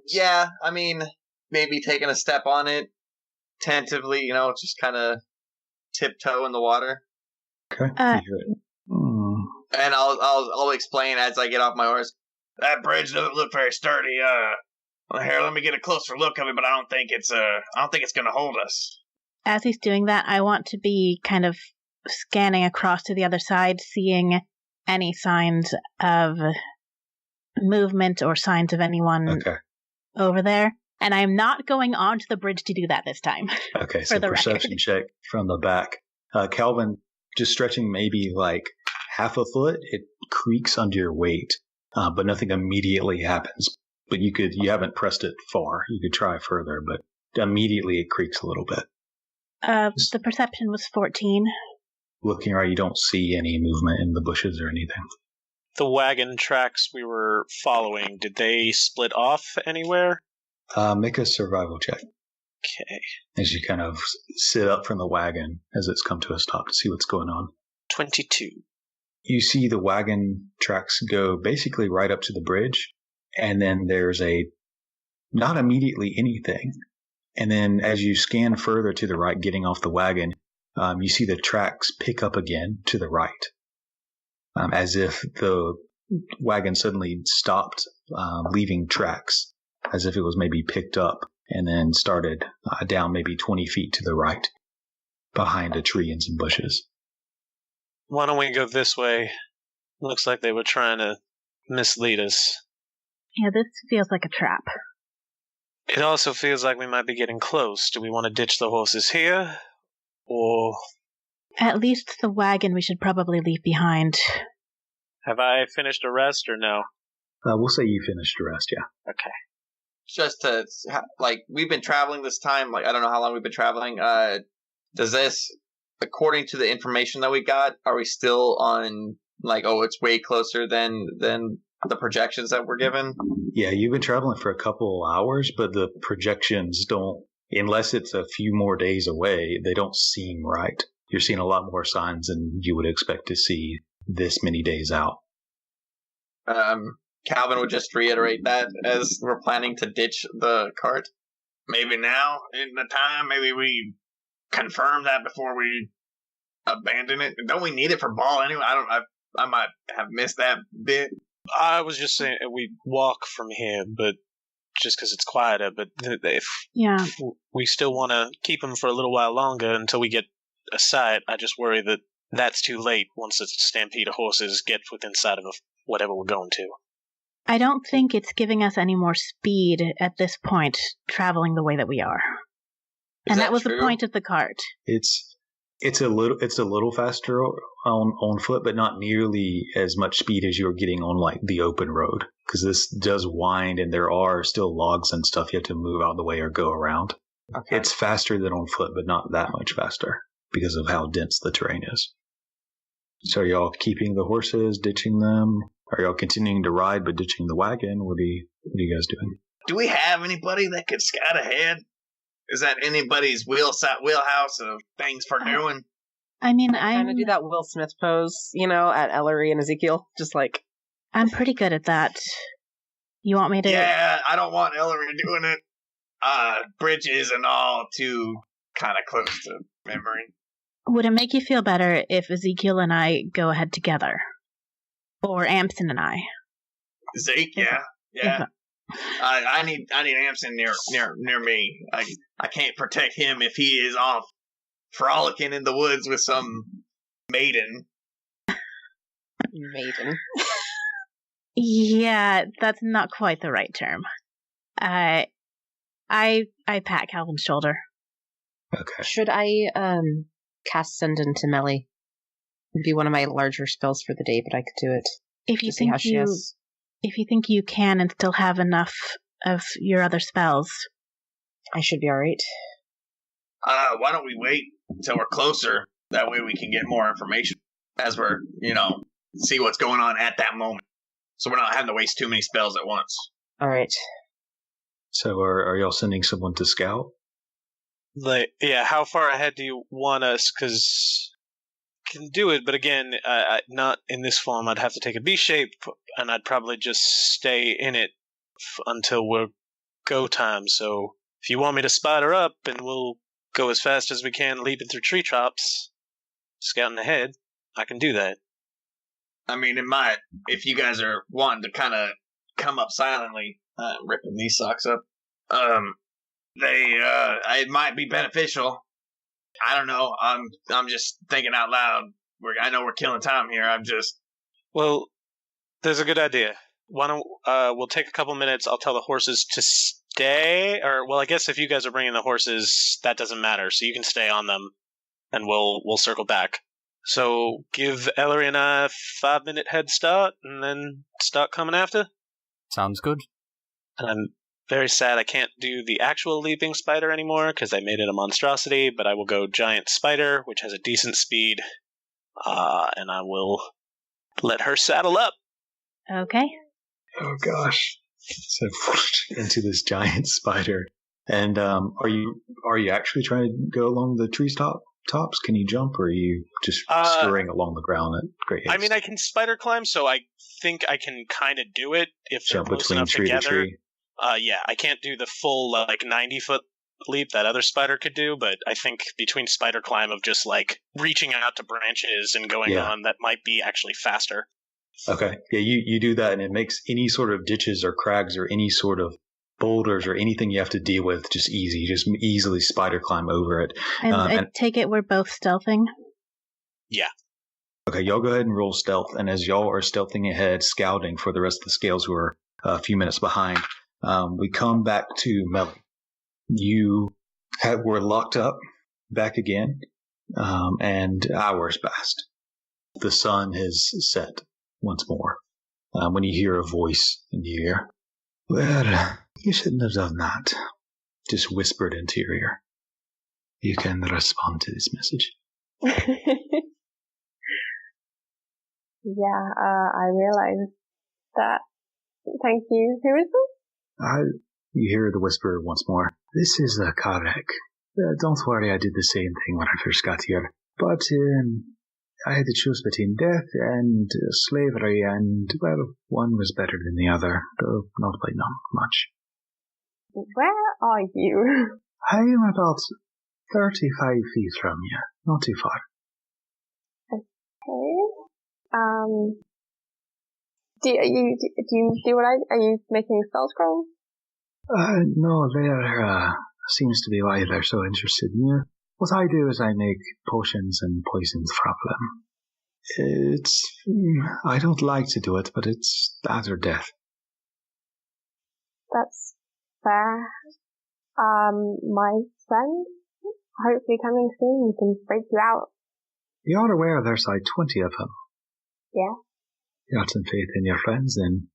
Yeah. I mean, maybe taking a step on it, tentatively. Just kind of tiptoe in the water. Okay. And I'll explain as I get off my horse. That bridge doesn't look very sturdy. Here, let me get a closer look of it, but I don't think it's going to hold us. As he's doing that, I want to be kind of scanning across to the other side, seeing any signs of movement or signs of anyone over there. And I'm not going onto the bridge to do that this time. Okay, so perception check from the back. Calvin, just stretching maybe like half a foot, it creaks under your weight, but nothing immediately happens. But you haven't pressed it far. You could try further, but immediately it creaks a little bit. The perception was 14. Looking around, you don't see any movement in the bushes or anything. The wagon tracks we were following, did they split off anywhere? Make a survival check. Okay. As you kind of sit up from the wagon as it's come to a stop to see what's going on. 22. You see the wagon tracks go basically right up to the bridge, and then there's not immediately anything. And then as you scan further to the right, getting off the wagon, you see the tracks pick up again to the right, as if the wagon suddenly stopped leaving tracks, as if it was maybe picked up and then started down maybe 20 feet to the right, behind a tree and some bushes. Why don't we go this way? Looks like they were trying to mislead us. Yeah, this feels like a trap. It also feels like we might be getting close. Do we want to ditch the horses here? Or... At least the wagon we should probably leave behind. Have I finished a rest or no? We'll say you finished the rest, yeah. Okay. Just to, we've been traveling this time, I don't know how long we've been traveling. Does this, according to the information that we got, are we still on, it's way closer than the projections that were given? Yeah, you've been traveling for a couple hours, but the projections don't, unless it's a few more days away, they don't seem right. You're seeing a lot more signs than you would expect to see this many days out. Calvin would just reiterate that as we're planning to ditch the cart. Maybe now, in the time, maybe we confirm that before we abandon it. Don't we need it for ball anyway? I might have missed that bit. I was just saying we walk from here, but just because it's quieter. But if we still want to keep him for a little while longer until we get a sight, I just worry that that's too late once a stampede of horses get within sight of whatever we're going to. I don't think it's giving us any more speed at this point, traveling the way that we are. And that was true? The point of the cart. It's a little faster on foot, but not nearly as much speed as you're getting on the open road, because this does wind and there are still logs and stuff you have to move out of the way or go around. Okay. It's faster than on foot, but not that much faster because of how dense the terrain is. So are y'all keeping the horses, ditching them? Are y'all continuing to ride but ditching the wagon? What are you guys doing? Do we have anybody that could scout ahead? Is that anybody's wheelhouse of things for doing? I mean, I'm trying to do that Will Smith pose, at Ellory and Ezekiel. Just I'm pretty good at that. You want me to? Yeah, I don't want Ellory doing it. Bridges and all too kind of close to memory. Would it make you feel better if Ezekiel and I go ahead together? Or Amsen and I? Zeke, yeah. I need Amsen near me. I can't protect him if he is off frolicking in the woods with some maiden. Maiden. Yeah, that's not quite the right term. I pat Calvin's shoulder. Okay. Should I cast Send into Meli? It'd be one of my larger spells for the day, but I could do it. If you think you can and still have enough of your other spells, I should be all right. Why don't we wait until we're closer? That way we can get more information as we're, see what's going on at that moment. So we're not having to waste too many spells at once. All right. So are y'all sending someone to scout? How far ahead do you want us? Because can do it, but again, not in this form. I'd have to take a B shape, and I'd probably just stay in it until we're go time. So if you want me to spider up, and we'll go as fast as we can, leaping through tree tops, scouting ahead, I can do that. I mean, if you guys are wanting to kind of come up silently, ripping these socks up, it might be beneficial. I don't know. I'm just thinking out loud. I know we're killing time here. Well, there's a good idea. Why don't we'll take a couple minutes. I'll tell the horses to stay, I guess if you guys are bringing the horses, that doesn't matter. So you can stay on them, and we'll circle back. So give Ellory and I a 5-minute head start, and then start coming after. Sounds good. And I'm very sad I can't do the actual leaping spider anymore because I made it a monstrosity, but I will go giant spider, which has a decent speed, and I will let her saddle up. Okay. Oh gosh. So into this giant spider. And are you actually trying to go along the tree tops? Can you jump, or are you just scurrying along the ground at great haste? I mean, I can spider climb, so I think I can kind of do it if jump they're close between enough tree together. to tree. Yeah, I can't do the full 90-foot leap that other spider could do, but I think between spider climb of just reaching out to branches and going on, that might be actually faster. Okay, yeah, you do that, and it makes any sort of ditches or crags or any sort of boulders or anything you have to deal with just easy. You just easily spider climb over it. And I take it we're both stealthing? Yeah. Okay, y'all go ahead and roll stealth, and as y'all are stealthing ahead, scouting for the rest of the scales who are a few minutes behind. We come back to Meli. You were locked up back again, and hours passed. The sun has set once more. When you hear a voice in the ear, well, you shouldn't have done that. Just whispered into your ear. You can respond to this message. Yeah, I realized that. Thank you. Who is this? You hear the whisper once more. This is Karek. Don't worry, I did the same thing when I first got here. But I had to choose between death and slavery, and, well, one was better than the other, though not by much. Where are you? I am about 35 feet from you, not too far. Okay. Do you do what are you making spell scrolls? No, there seems to be why they're so interested in you. What I do is I make potions and poisons from them. I don't like to do it, but it's that or death. That's fair. My friend, hopefully coming soon, we can break you out. You're aware there's like 20 of them? Yeah. You got some faith in your friends, then?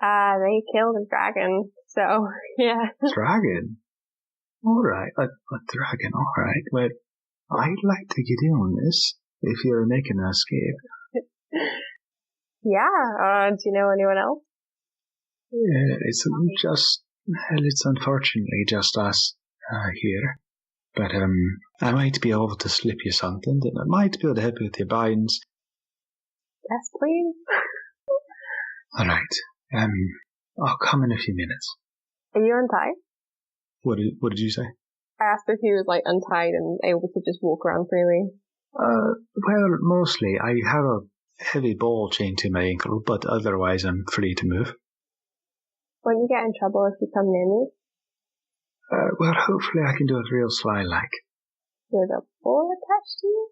They killed a dragon, so, yeah. Dragon? Alright, a dragon, alright. Well, I'd like to get in on this, if you're making an escape. Yeah, do you know anyone else? Yeah, it's unfortunately just us, here. But, I might be able to slip you something, and I might be able to help you with your binds. Yes, please. Alright, I'll come in a few minutes. Are you untied? What did you say? I asked if he was, like, untied and able to just walk around freely. Well, mostly. I have a heavy ball chained to my ankle, but otherwise I'm free to move. Won't you get in trouble if you come near me? Well, hopefully I can do it real sly-like. With a ball attached to you?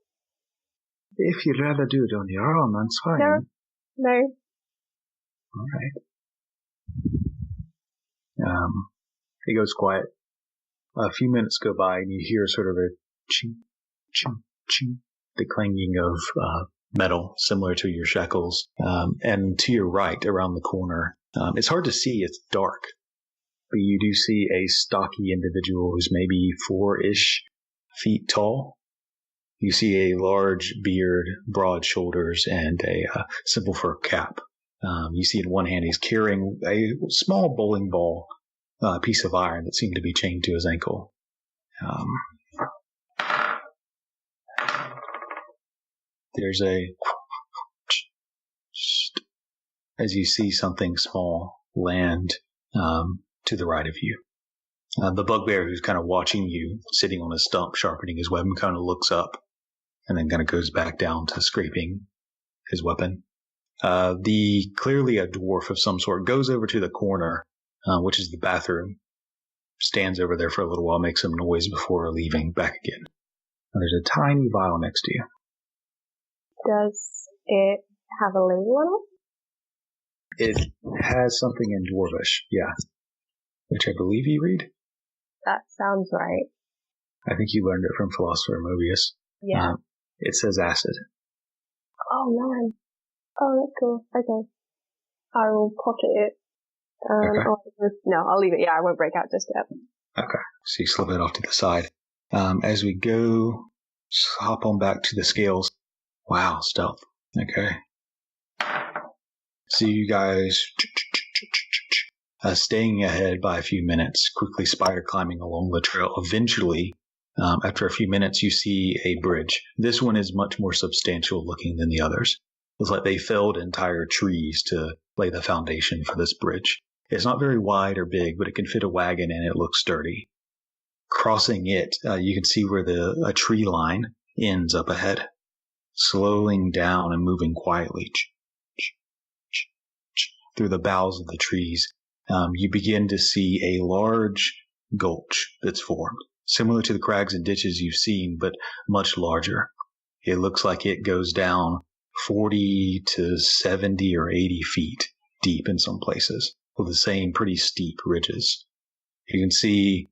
If you'd rather do it on your own, that's fine. No. Alright. It goes quiet. A few minutes go by and you hear sort of a ching, ching, ching, the clanging of metal, similar to your shackles. And to your right, around the corner, it's hard to see, it's dark. But you do see a stocky individual who's maybe 4-ish feet tall. You see a large beard, broad shoulders, and a simple fur cap. You see in one hand he's carrying a small bowling ball, piece of iron that seemed to be chained to his ankle. There's as you see something small land to the right of you. The bugbear who's kind of watching you, sitting on a stump, sharpening his weapon, kind of looks up and then kind of goes back down to scraping his weapon. Clearly a dwarf of some sort goes over to the corner, which is the bathroom, stands over there for a little while, makes some noise before leaving back again. And there's a tiny vial next to you. Does it have a label on it? It has something in Dwarvish, yeah. Which I believe you read? That sounds right. I think you learned it from Philosopher Mobius. Yeah. It says acid. Oh, man. Oh, that's cool. Okay. I will pocket it. Okay. No, I'll leave it. Yeah, I won't break out just yet. Okay. So you slip it off to the side. As we go, hop on back to the scales. Wow, stealth. Okay. So you guys staying ahead by a few minutes, quickly spider climbing along the trail. Eventually, after a few minutes, you see a bridge. This one is much more substantial looking than the others. It's like they felled entire trees to lay the foundation for this bridge. It's not very wide or big, but it can fit a wagon and it looks sturdy. Crossing it, you can see where a tree line ends up ahead, slowing down and moving quietly through the boughs of the trees. You begin to see a large gulch that's formed, similar to the crags and ditches you've seen, but much larger. It looks like it goes down 40 to 70 or 80 feet deep in some places, with the same pretty steep ridges. You can see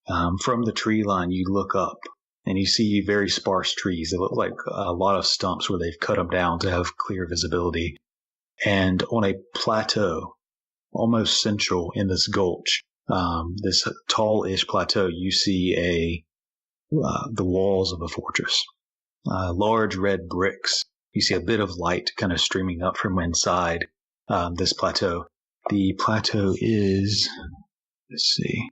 from the tree line, you look up and you see very sparse trees. They look like a lot of stumps where they've cut them down to have clear visibility. And on a plateau, almost central in this gulch, this tall-ish plateau, you see the walls of a fortress. Large red bricks. You see a bit of light kind of streaming up from inside this plateau. The plateau is, let's see,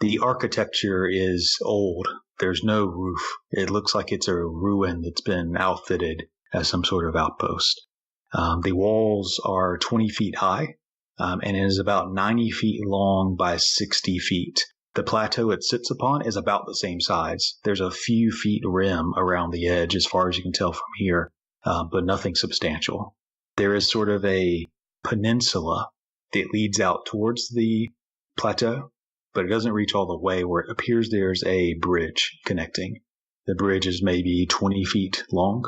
the architecture is old. There's no roof. It looks like it's a ruin that's been outfitted as some sort of outpost. The walls are 20 feet high, and it is about 90 feet long by 60 feet. The plateau it sits upon is about the same size. There's a few feet rim around the edge as far as you can tell from here, but nothing substantial. There is sort of a peninsula that leads out towards the plateau, but it doesn't reach all the way where it appears there's a bridge connecting. The bridge is maybe 20 feet long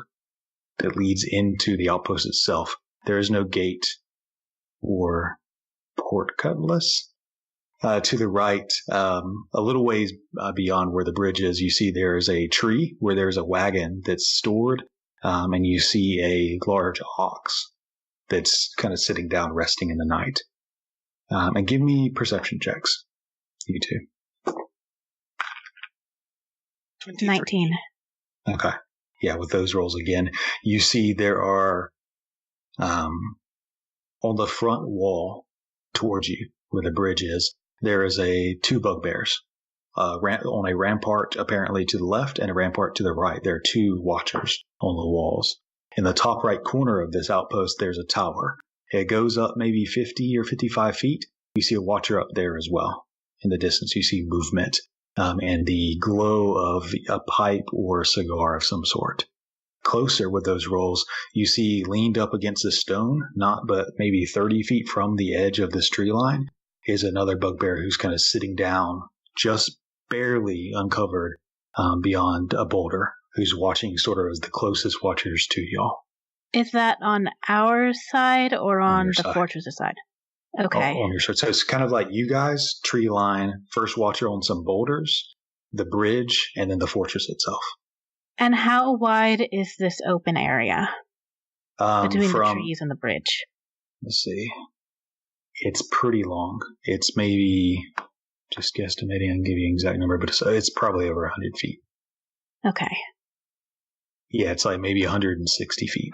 that leads into the outpost itself. There is no gate or portcullis. To the right, a little ways beyond where the bridge is, you see there is a tree where there's a wagon that's stored, and you see a large ox that's kind of sitting down resting in the night. And give me perception checks, you two. 19. Okay. Yeah, with those rolls again, you see there are, on the front wall towards you, where the bridge is, there is two bugbears. On a rampart apparently to the left and a rampart to the right. There are two watchers on the walls. In the top right corner of this outpost, there's a tower. It goes up maybe 50 or 55 feet. You see a watcher up there as well. In the distance, you see movement and the glow of a pipe or a cigar of some sort. Closer with those rolls, you see leaned up against a stone, not but maybe 30 feet from the edge of this tree line, is another bugbear who's kind of sitting down, just barely uncovered beyond a boulder, who's watching sort of as the closest watchers to y'all. Is that on our side or on the side. fortress's side? Okay. On your side. So it's kind of like you guys, tree line, first watcher on some boulders, the bridge, and then the fortress itself. And how wide is this open area between the trees and the bridge? Let's see. It's pretty long. It's maybe, just guesstimating, I can give you an exact number, but it's probably over 100 feet. Okay. Yeah, it's like maybe 160 feet.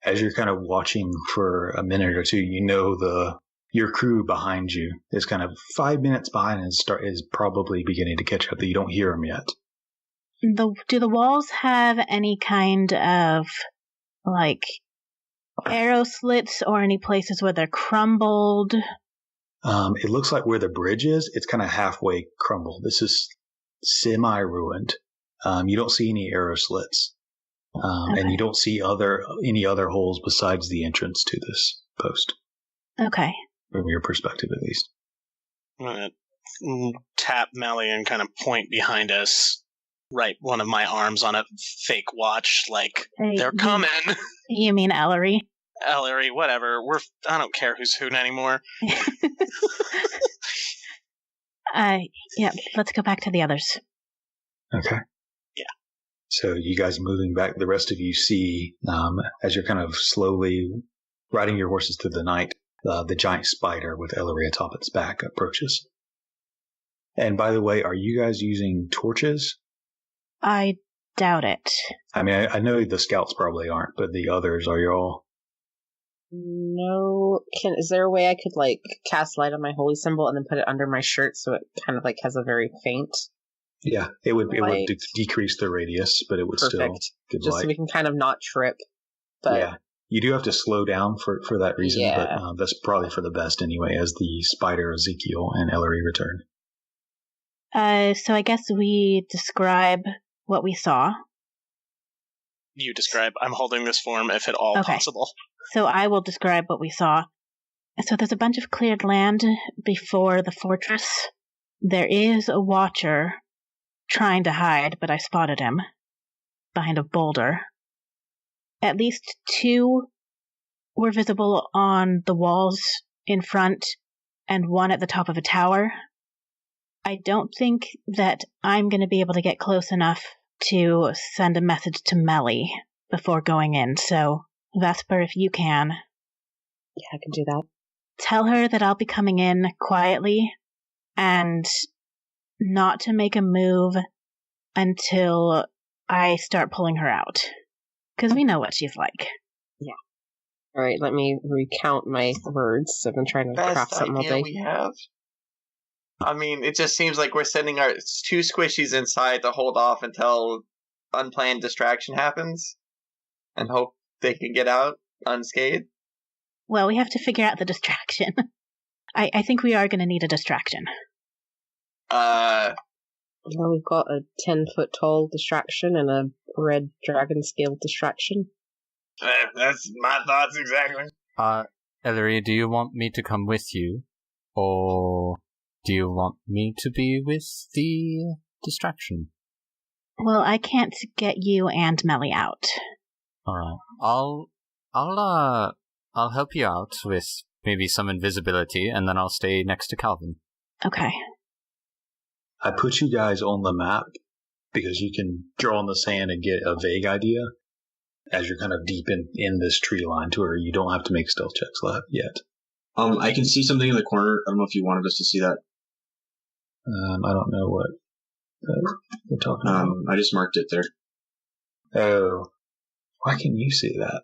As you're kind of watching for a minute or two, you know your crew behind you is kind of 5 minutes behind and is probably beginning to catch up, that you don't hear them yet. Do the walls have any kind of, like, arrow slits or any places where they're crumbled? It looks like where the bridge is, it's kind of halfway crumbled. This is semi-ruined. You don't see any arrow slits. Okay. And you don't see any other holes besides the entrance to this post. Okay. From your perspective, at least. I'm going to tap Meli and kind of point behind us. Write one of my arms on a fake watch, like, hey, they're coming. You mean Ellory? Ellory, whatever. I don't care who's who anymore. Yeah, let's go back to the others. Okay. Yeah. So you guys moving back, the rest of you see, as you're kind of slowly riding your horses through the night, the giant spider with Ellory atop its back approaches. And by the way, are you guys using torches? I doubt it. I mean, I know the scouts probably aren't, but the others, are you all? No. Is there a way I could, like, cast light on my holy symbol and then put it under my shirt so it kind of, like, has a very faint... Yeah, it would decrease the radius, but it would still give just light. So we can kind of not trip. But yeah, you do have to slow down for that reason, but that's probably for the best anyway, as the spider, Ezekiel, and Ellory return. So I guess we describe what we saw. You describe. I'm holding this form if at all possible. So I will describe what we saw. So there's a bunch of cleared land before the fortress. There is a watcher trying to hide, but I spotted him behind a boulder. At least 2 were visible on the walls in front and one at the top of a tower. I don't think that I'm going to be able to get close enough to send a message to Meli before going in, so Vesper, if you can. Yeah, I can do that. Tell her that I'll be coming in quietly and not to make a move until I start pulling her out. Because we know what she's like. Yeah. Alright, let me recount my words. I've been trying to craft something all day. We have? I mean, it just seems like we're sending our two squishies inside to hold off until unplanned distraction happens and hope they can get out unscathed. Well, we have to figure out the distraction. I think we are going to need a distraction. Well, we've got a 10-foot tall distraction and a red dragon scale distraction. That's my thoughts exactly. Ellory, do you want me to come with you? Or do you want me to be with the distraction? Well, I can't get you and Meli out. Alright. I'll help you out with maybe some invisibility, and then I'll stay next to Calvin. Okay. I put you guys on the map because you can draw in the sand and get a vague idea as you're kind of deep in this tree line to where you don't have to make stealth checks yet. I can see something in the corner. I don't know if you wanted us to see that. I don't know what we're talking about. I just marked it there. Oh. Why can you see that?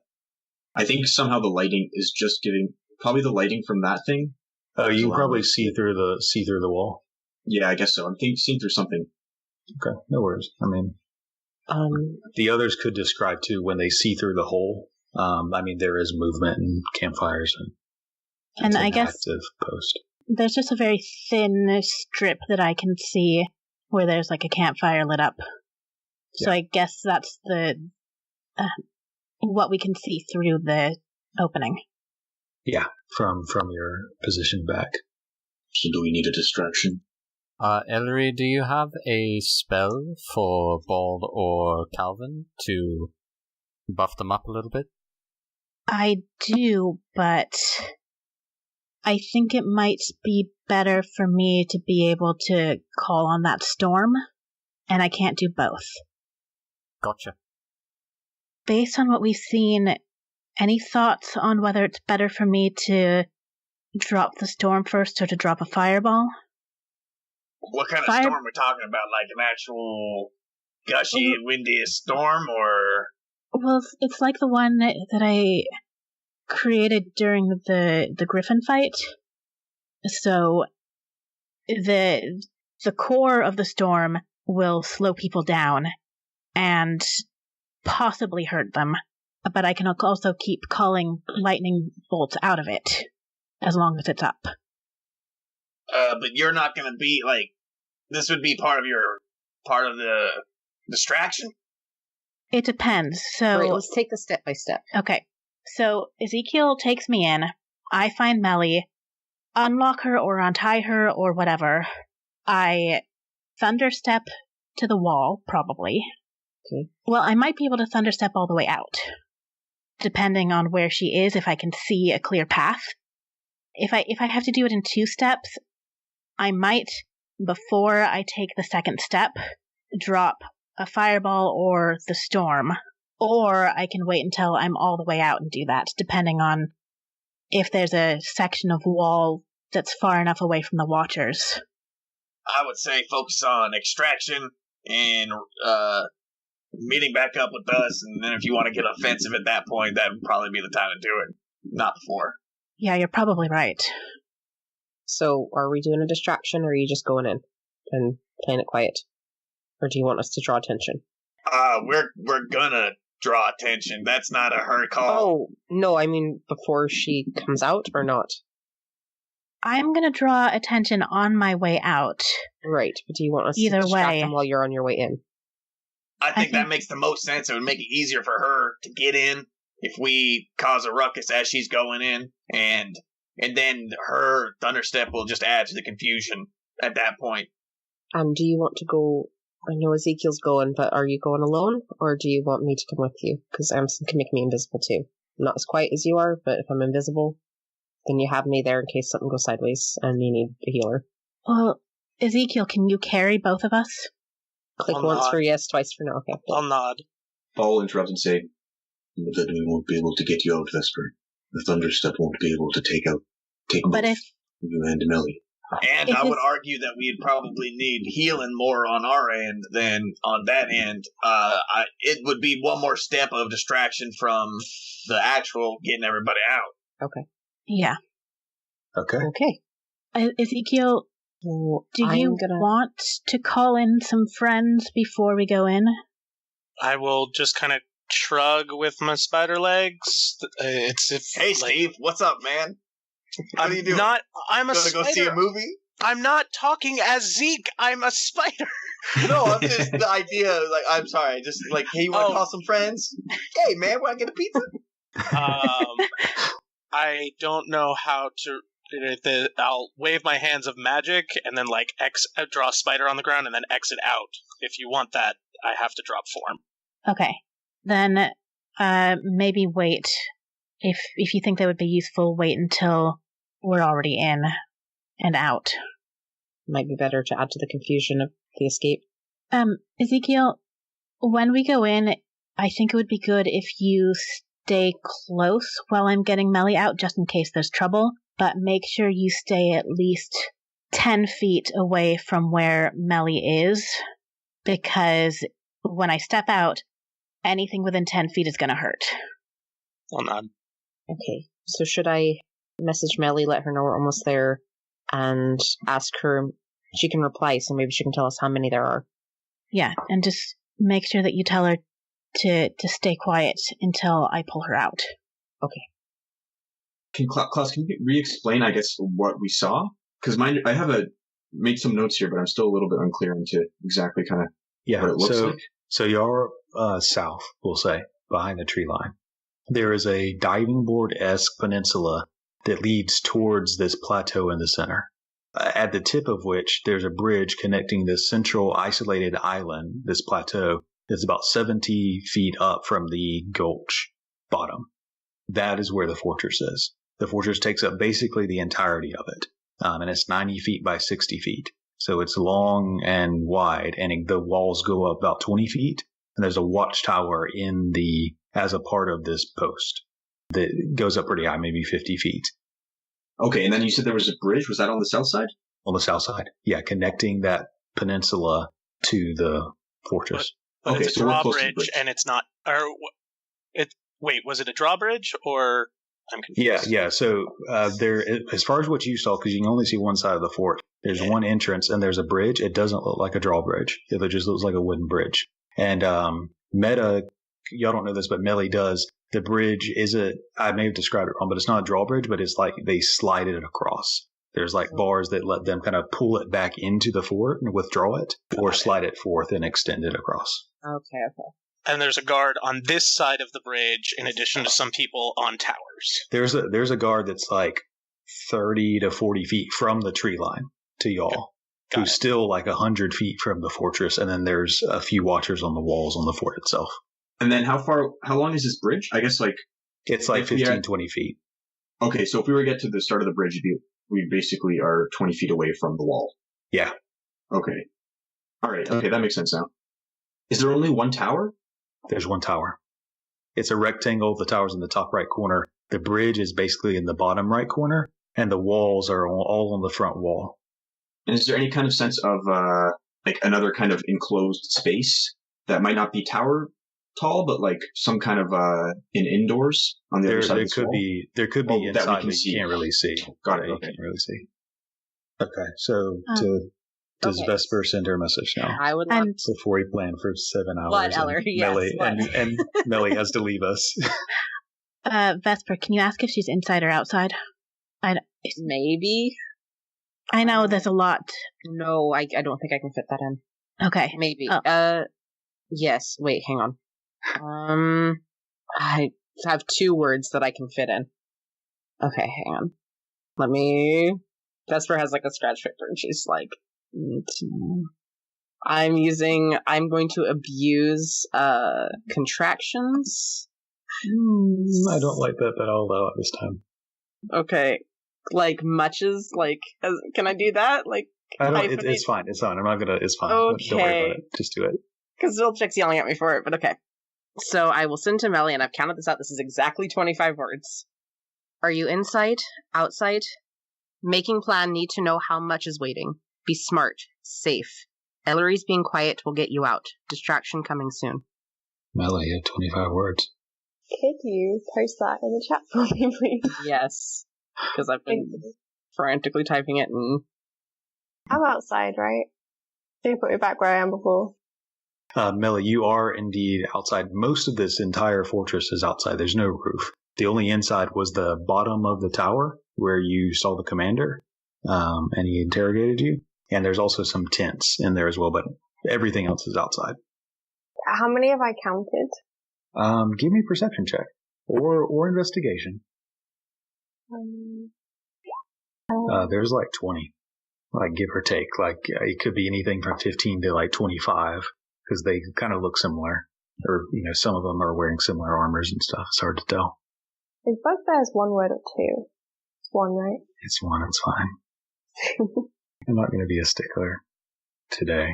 I think somehow the lighting is just giving... Probably the lighting from that thing. Oh, you can probably see through the wall. Yeah, I guess so. I'm seeing through something. Okay, no worries. I mean, the others could describe too when they see through the hole. I mean, there is movement and campfires and I guess active post. There's just a very thin strip that I can see where there's like a campfire lit up. So I guess that's the what we can see through the opening. Yeah, from your position back. So do we need a distraction? Ellory, do you have a spell for Bald or Calvin to buff them up a little bit? I do, but I think it might be better for me to be able to call on that storm, and I can't do both. Gotcha. Based on what we've seen, any thoughts on whether it's better for me to drop the storm first or to drop a fireball? What kind of storm are we talking about? Like an actual gushy, windy storm, or? Well, it's like the one that I created during the Griffin fight. So the core of the storm will slow people down and possibly hurt them, but I can also keep calling lightning bolts out of it as long as it's up. But you're not going to be like, this would be part of the distraction? It depends. So right, let's take this step by step. Okay. So Ezekiel takes me in. I find Meli, unlock her or untie her or whatever. I thunderstep to the wall, probably. Okay. Well, I might be able to thunderstep all the way out, depending on where she is, if I can see a clear path. If I have to do it in 2 steps, I might, before I take the second step, drop a fireball or the storm. Or I can wait until I'm all the way out and do that, depending on if there's a section of wall that's far enough away from the watchers. I would say focus on extraction and meeting back up with us, and then if you want to get offensive at that point, that would probably be the time to do it, not before. Yeah, you're probably right. So, are we doing a distraction, or are you just going in and playing it quiet? Or do you want us to draw attention? We're gonna draw attention. That's not a her call. Oh, no, I mean before she comes out, or not? I'm gonna draw attention on my way out. Right, but do you want us to distract them while you're on your way in? I think that makes the most sense. It would make it easier for her to get in if we cause a ruckus as she's going in, and then her thunderstep will just add to the confusion at that point. Do you want to go? I know Ezekiel's going, but are you going alone, or do you want me to come with you? Because Amsen can make me invisible too. not as quiet as you are, but if I'm invisible, then you have me there in case something goes sideways and you need a healer. Well, Ezekiel, can you carry both of us? Click I'll once nod. for yes, twice for no. Okay. I'll nod. I'll interrupt and say, then we won't be able to get you out, Vesper. The Thunderstep won't be able to take But both if you and Meli. And I would argue that we'd probably need healing more on our end than on that end. It would be one more step of distraction from the actual getting everybody out. Okay. yeah, Okay. Ezekiel, do you want to call in some friends before we go in? I will just kind of shrug with my spider legs. Hey, Steve, what's up, man? What are you doing? I'm a Gonna spider. go see a movie? I'm not talking as Zeke. I'm a spider. No, I'm just the idea. Like, I'm sorry. Just like, hey, you want to call some friends? Hey, man, want to get a pizza? I don't know how to. I'll wave my hands of magic and then like draw a spider on the ground and then exit out. If you want that, I have to drop form. Okay, then maybe wait. If you think that would be useful, wait until we're already in and out. Might be better to add to the confusion of the escape. Ezekiel, when we go in, I think it would be good if you stay close while I'm getting Meli out, just in case there's trouble, but make sure you stay at least 10 feet away from where Meli is, because when I step out, anything within 10 feet is going to hurt. I'll nod. Okay, so should I message Meli, let her know we're almost there, and ask her, she can reply, so maybe she can tell us how many there are. Yeah, and just make sure that you tell her to stay quiet until I pull her out. Okay. Klouse, can you re-explain, I guess, what we saw? Because I have made some notes here, but I'm still a little bit unclear into exactly kind of what it looks like. So you're south, we'll say, behind the tree line. There is a diving board-esque peninsula that leads towards this plateau in the center, at the tip of which there's a bridge connecting this central isolated island, this plateau, that's about 70 feet up from the gulch bottom. That is where the fortress is. The fortress takes up basically the entirety of it, and it's 90 feet by 60 feet. So it's long and wide, and the walls go up about 20 feet, and there's a watchtower as a part of this post that goes up pretty high, maybe 50 feet. Okay, and then you said there was a bridge. Was that on the south side? On the south side, yeah, connecting that peninsula to the fortress. But Okay, it's a so we're close to the drawbridge, bridge. and it's not. Wait, was it a drawbridge or? I'm confused. Yeah. So there, as far as what you saw, because you can only see one side of the fort, there's one entrance and there's a bridge. It doesn't look like a drawbridge. It just looks like a wooden bridge. And Meta, y'all don't know this, but Meli does. The bridge I may have described it wrong, but it's not a drawbridge, but it's like they slide it across. There's like bars that let them kind of pull it back into the fort and withdraw it, or slide it forth and extend it across. Okay. And there's a guard on this side of the bridge, in addition to some people on towers. There's a guard that's like 30 to 40 feet from the tree line to y'all, who's still like 100 feet from the fortress, and then there's a few watchers on the walls on the fort itself. And then how long is this bridge? I guess it's like 15, 20 feet. Okay, so if we were to get to the start of the bridge, we basically are 20 feet away from the wall. Yeah. Okay. All right. Okay, that makes sense now. Is there only one tower? There's one tower. It's a rectangle. The tower's in the top right corner. The bridge is basically in the bottom right corner, and the walls are all on the front wall. And is there any kind of sense of like another kind of enclosed space that might not be tower tall, but like some kind of indoors on the other side of the wall? There could be inside that that you can't really see. Got it. You Okay. can't really see. Okay, so does okay. Vesper send her a message now? I would love Before we plan for 7 hours. What, and Ellory? Yes, Meli, what? and Meli has to leave us. Vesper, can you ask if she's inside or outside? Maybe. I know there's a lot. No, I don't think I can fit that in. Okay. Maybe. Oh. Yes. Wait, hang on. I have 2 words that I can fit in. Okay, hang on. Vesper has like a scratch factor, and she's like, I'm going to abuse contractions. I don't like that, but I'll allow it this time. Okay. Like, muches? Like, can I do that? Like, I don't, it's fine. It's fine. I'm not gonna. It's fine. Okay. Don't worry about it. Just do it. Because Zilchek's yelling at me for it, but okay. So I will send to Meli, and I've counted this out. This is exactly 25 words. Are you inside? Outside? Making plan, need to know how much is waiting. Be smart. Safe. Ellory's being quiet will get you out. Distraction coming soon. Meli, you had 25 words. Could you post that in the chat for me, please? Yes. Because I've been frantically typing it and... I'm outside, right? So you put me back where I am before. Meli, you are indeed outside. Most of this entire fortress is outside. There's no roof. The only inside was the bottom of the tower where you saw the commander, and he interrogated you. And there's also some tents in there as well, but everything else is outside. How many have I counted? Give me a perception check or investigation. There's like 20, like give or take. Like it could be anything from 15 to like 25 because they kind of look similar, or some of them are wearing similar armors and stuff. It's hard to tell. Is bugbear's one word or two? It's one, right? It's one. It's fine. I'm not going to be a stickler today.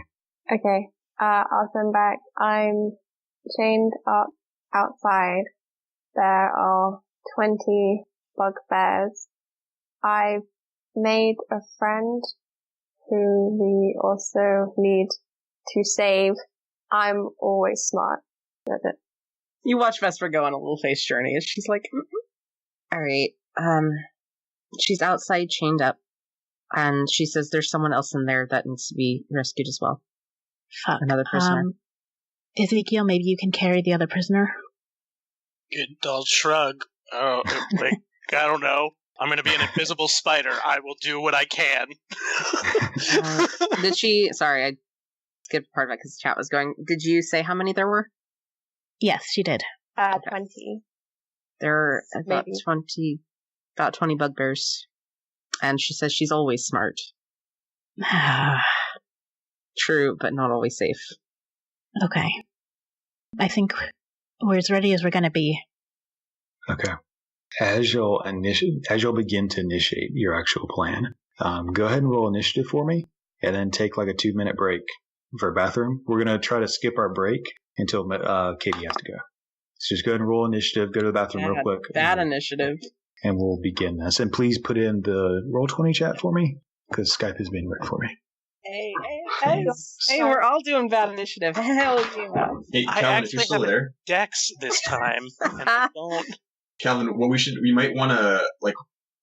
Okay. I'll send back. I'm chained up outside. There are 20 bugbears. I've made a friend who we also need to save. I'm always smart. That's it. You watch Vesper go on a little face journey as she's like, All right. She's outside chained up. And she says there's someone else in there that needs to be rescued as well. Fuck. Another prisoner. Ezekiel, maybe you can carry the other prisoner? Good dull shrug. Oh, like, I don't know. I'm going to be an invisible spider. I will do what I can. Did she... Sorry, I skipped part of it because the chat was going. Did you say how many there were? Yes, she did. 20. There are about 20 bugbears. And she says she's always smart. True, but not always safe. Okay. I think we're as ready as we're going to be. Okay. As you'll begin to initiate your actual plan, go ahead and roll initiative for me, and then take like a 2-minute break for a bathroom. We're going to try to skip our break until Katie has to go. So just go ahead and roll initiative, go to the bathroom real quick. Bad initiative. And we'll begin this. And please put in the Roll20 chat for me, because Skype is being read for me. Hey, we're all doing bad initiative. Hell yeah. Hey, Calvin, if you're still there. Dex this time. And I don't. Calvin, what we might want to,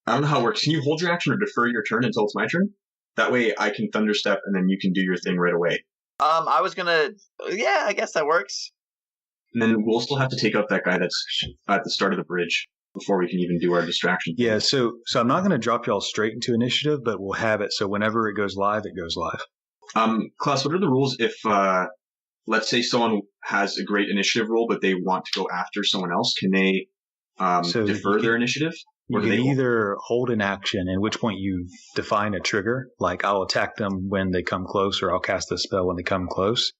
I don't know how it works. Can you hold your action or defer your turn until it's my turn? That way I can thunderstep and then you can do your thing right away. I was gonna, I guess that works. And then we'll still have to take out that guy that's at the start of the bridge before we can even do our distraction. Yeah, so I'm not going to drop y'all straight into initiative, but we'll have it so whenever it goes live, it goes live. Klouse, what are the rules if, let's say someone has a great initiative roll, but they want to go after someone else? Can they defer their initiative? You can either hold an action, in which point you define a trigger, like I'll attack them when they come close, or I'll cast a spell when they come close.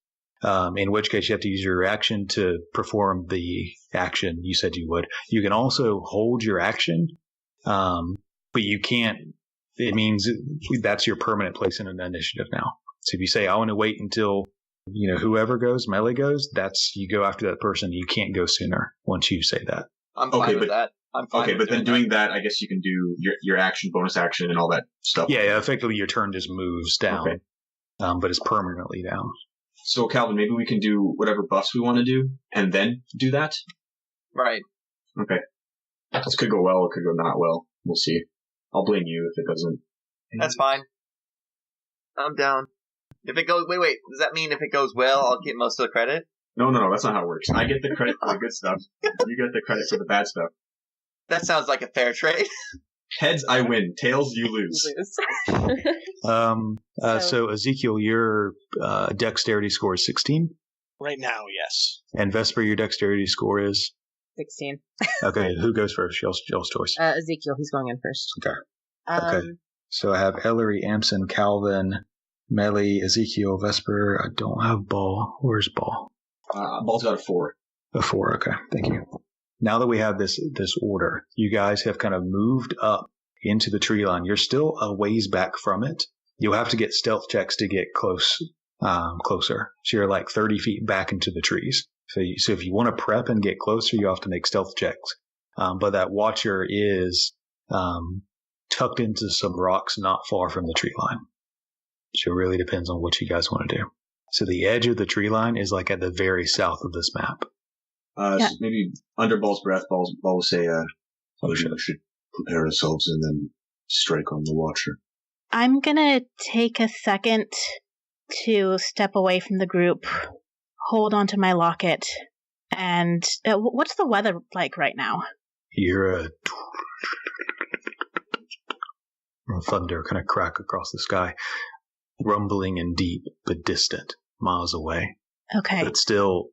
In which case you have to use your action to perform the action you said you would. You can also hold your action, but you can't. It means that's your permanent place in an initiative now. So if you say, I want to wait until, whoever goes, Meli goes, you go after that person. You can't go sooner once you say that. I'm fine with that. I'm fine. Okay, but then doing that, I guess you can do your action, bonus action, and all that stuff. Yeah, effectively your turn just moves down, okay. But it's permanently down. So, Calvin, maybe we can do whatever buffs we want to do, and then do that? Right. Okay. This could go well, it could go not well. We'll see. I'll blame you if it doesn't. That's fine. I'm down. If it goes... Wait. Does that mean if it goes well, I'll get most of the credit? No, that's not how it works. I get the credit for the good stuff. You get the credit for the bad stuff. That sounds like a fair trade. Heads, I win. Tails, you lose. So Ezekiel, your dexterity score is 16? Right now, yes. And Vesper, your dexterity score is? 16. Okay, who goes first? Y'all's choice. Ezekiel, he's going in first. Okay. So I have Ellory, Amsen, Calvin, Meli, Ezekiel, Vesper. I don't have Ball. Where's Ball? Ball's got a 4. A 4, okay. Thank you. now that we have this order, you guys have kind of moved up into the tree line. You're still a ways back from it. You'll have to get stealth checks to get closer. So you're like 30 feet back into the trees. So if you want to prep and get closer, you have to make stealth checks. But that watcher is tucked into some rocks not far from the tree line. So it really depends on what you guys want to do. So the edge of the tree line is like at the very south of this map. So maybe under Ball's breath, Ball will say, we should prepare ourselves and then strike on the watcher. I'm gonna take a second to step away from the group, hold onto my locket, and what's the weather like right now? You're thunder kind of crack across the sky, rumbling and deep but distant, miles away. Okay. But it's still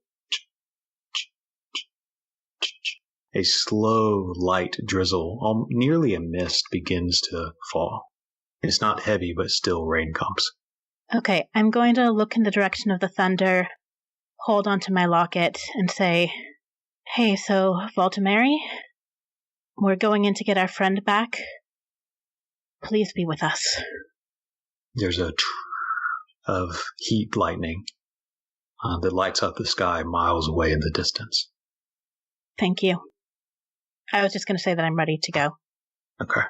a slow, light drizzle, nearly a mist, begins to fall. It's not heavy, but still rain comes. Okay, I'm going to look in the direction of the thunder, hold onto my locket, and say, hey, so, Voltimeri, we're going in to get our friend back. Please be with us. There's a of heat lightning that lights up the sky miles away in the distance. Thank you. I was just going to say that I'm ready to go. Okay.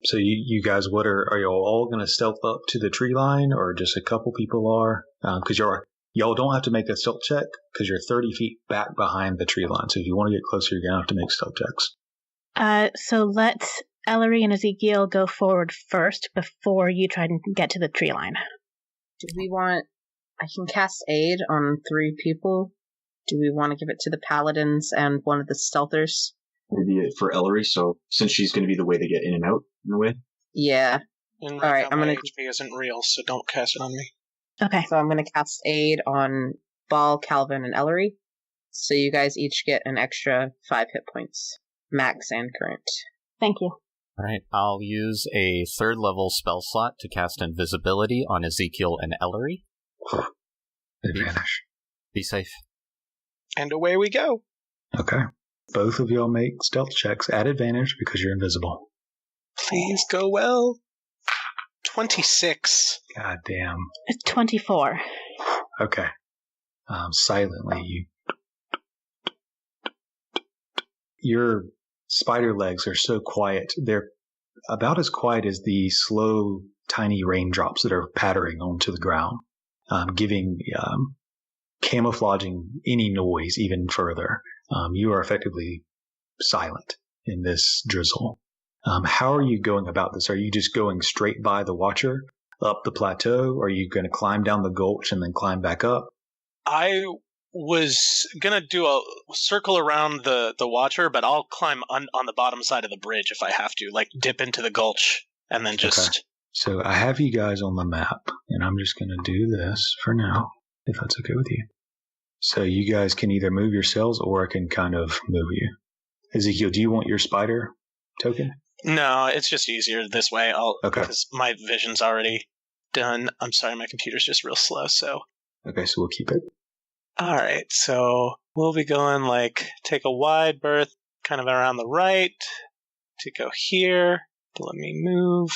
So you guys, are you all going to stealth up to the tree line, or just a couple people are? Because y'all don't have to make a stealth check because you're 30 feet back behind the tree line. So if you want to get closer, you're going to have to make stealth checks. So let Ellory and Ezekiel go forward first before you try and get to the tree line. Do we want... I can cast aid on 3 people. Do we want to give it to the paladins and one of the stealthers? Maybe for Ellory, so since she's going to be the way to get in and out, in a way. Yeah. And all right, I'm my going to... HP isn't real, so don't cast it on me. Okay. So I'm going to cast aid on Ball, Calvin, and Ellory. So you guys each get an extra 5 hit points. Max and current. Thank you. Alright, I'll use a 3rd level spell slot to cast invisibility on Ezekiel and Ellory. Advantage. Be safe. And away we go. Okay. Both of y'all make stealth checks at advantage because you're invisible. Please go well. 26. God damn. It's 24. Okay. Silently, your spider legs are so quiet. They're about as quiet as the slow, tiny raindrops that are pattering onto the ground, camouflaging any noise even further. You are effectively silent in this drizzle. How are you going about this? Are you just going straight by the watcher up the plateau? Are you going to climb down the gulch and then climb back up? I was going to do a circle around the watcher, but I'll climb on the bottom side of the bridge if I have to, like dip into the gulch and then just... Okay. So I have you guys on the map, and I'm just going to do this for now, if that's okay with you. So you guys can either move yourselves or I can kind of move you. Ezekiel, do you want your spider token? No, it's just easier this way. Because my vision's already done. I'm sorry, my computer's just real slow, so... Okay, so we'll keep it. Alright, so we'll be going, take a wide berth, kind of around the right, to go here. Let me move.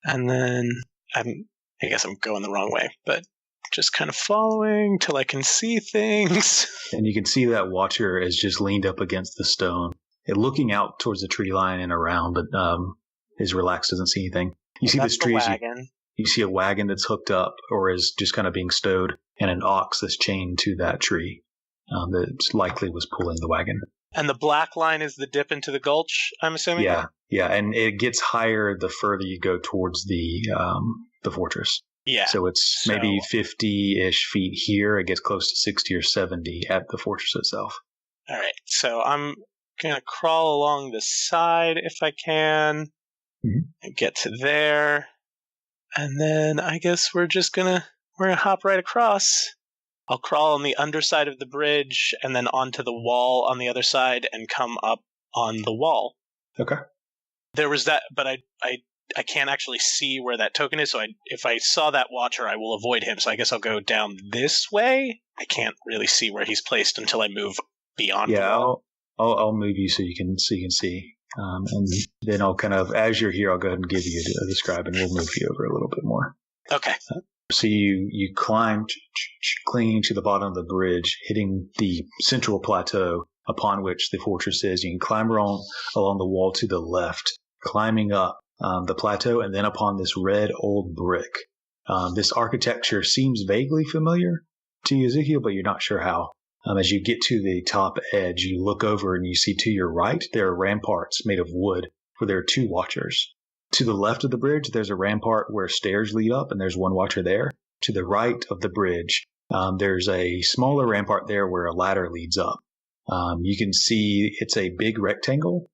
And then, I guess I'm going the wrong way, but just kind of following till I can see things. And you can see that watcher is just leaned up against the stone, looking out towards the tree line and around, but is relaxed, doesn't see anything. You see this tree. You see a wagon that's hooked up or is just kind of being stowed, and an ox that's chained to that tree that likely was pulling the wagon. And the black line is the dip into the gulch, I'm assuming? Yeah, and it gets higher the further you go towards the fortress. Yeah. So it's maybe 50-ish feet here. It gets close to 60 or 70 at the fortress itself. All right, so I'm going to crawl along the side if I can and get to there. And then I guess we're gonna hop right across. I'll crawl on the underside of the bridge and then onto the wall on the other side and come up on the wall. Okay. There was that, but I can't actually see where that token is, so if I saw that watcher, I will avoid him, so I guess I'll go down this way. I can't really see where he's placed until I move beyond the wall. I'll move you so you can see. And then I'll kind of, as you're here, I'll go ahead and give you a describe, and we'll move you over a little bit more. Okay. So you climb, clinging to the bottom of the bridge, hitting the central plateau upon which the fortress is. You can climb along the wall to the left, climbing up the plateau, and then upon this red old brick. This architecture seems vaguely familiar to you, Ezekiel, but you're not sure how. As you get to the top edge, you look over and you see to your right, there are ramparts made of wood where there are 2 watchers. To the left of the bridge, there's a rampart where stairs lead up, and there's 1 watcher there. To the right of the bridge, there's a smaller rampart there where a ladder leads up. You can see it's a big rectangle.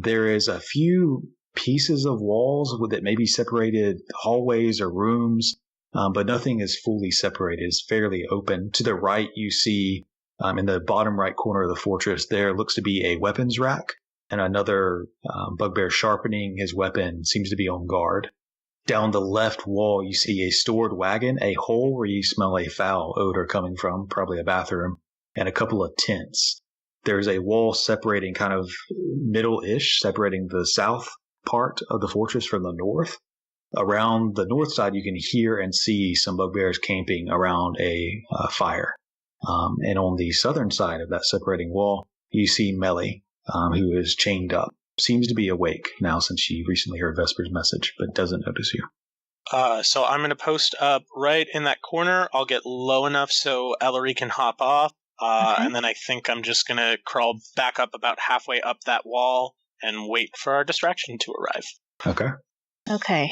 There is a few pieces of walls that maybe separated hallways or rooms, but nothing is fully separated. It's fairly open. To the right, you see in the bottom right corner of the fortress, there looks to be a weapons rack, and another bugbear sharpening his weapon seems to be on guard. Down the left wall, you see a stored wagon, a hole where you smell a foul odor coming from, probably a bathroom, and a couple of tents. There's a wall separating kind of middle-ish, separating the south part of the fortress from the north. Around the north side, you can hear and see some bugbears camping around a fire. And on the southern side of that separating wall, you see Meli, who is chained up. Seems to be awake now since she recently heard Vesper's message, but doesn't notice you. So I'm going to post up right in that corner. I'll get low enough so Ellory can hop off. And then I think I'm just going to crawl back up about halfway up that wall and wait for our distraction to arrive. Okay. Okay.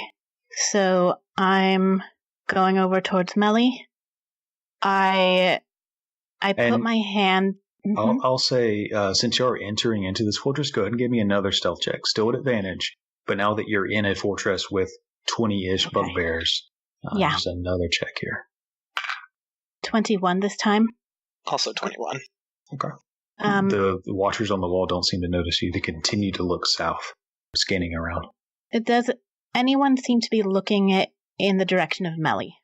So I'm going over towards Meli. I put my hand... Mm-hmm. I'll say, since you're entering into this fortress, go ahead and give me another stealth check. Still at advantage, but now that you're in a fortress with 20-ish bugbears, just another check here. 21 this time. Also 21. Okay. The watchers on the wall don't seem to notice you. They continue to look south, scanning around. Does anyone seem to be looking in the direction of Meli?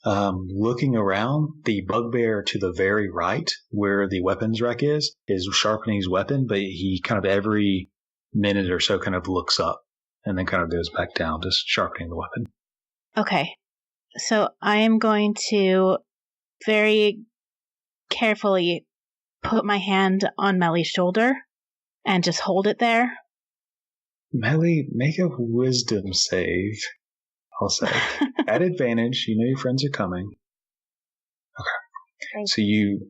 Looking around, the bugbear to the very right, where the weapons rack is sharpening his weapon, but he kind of every minute or so kind of looks up and then kind of goes back down, just sharpening the weapon. Okay. So I am going to very carefully put my hand on Meli's shoulder and just hold it there. Meli, make a wisdom save. I'll say. At advantage, you know your friends are coming. Okay. So you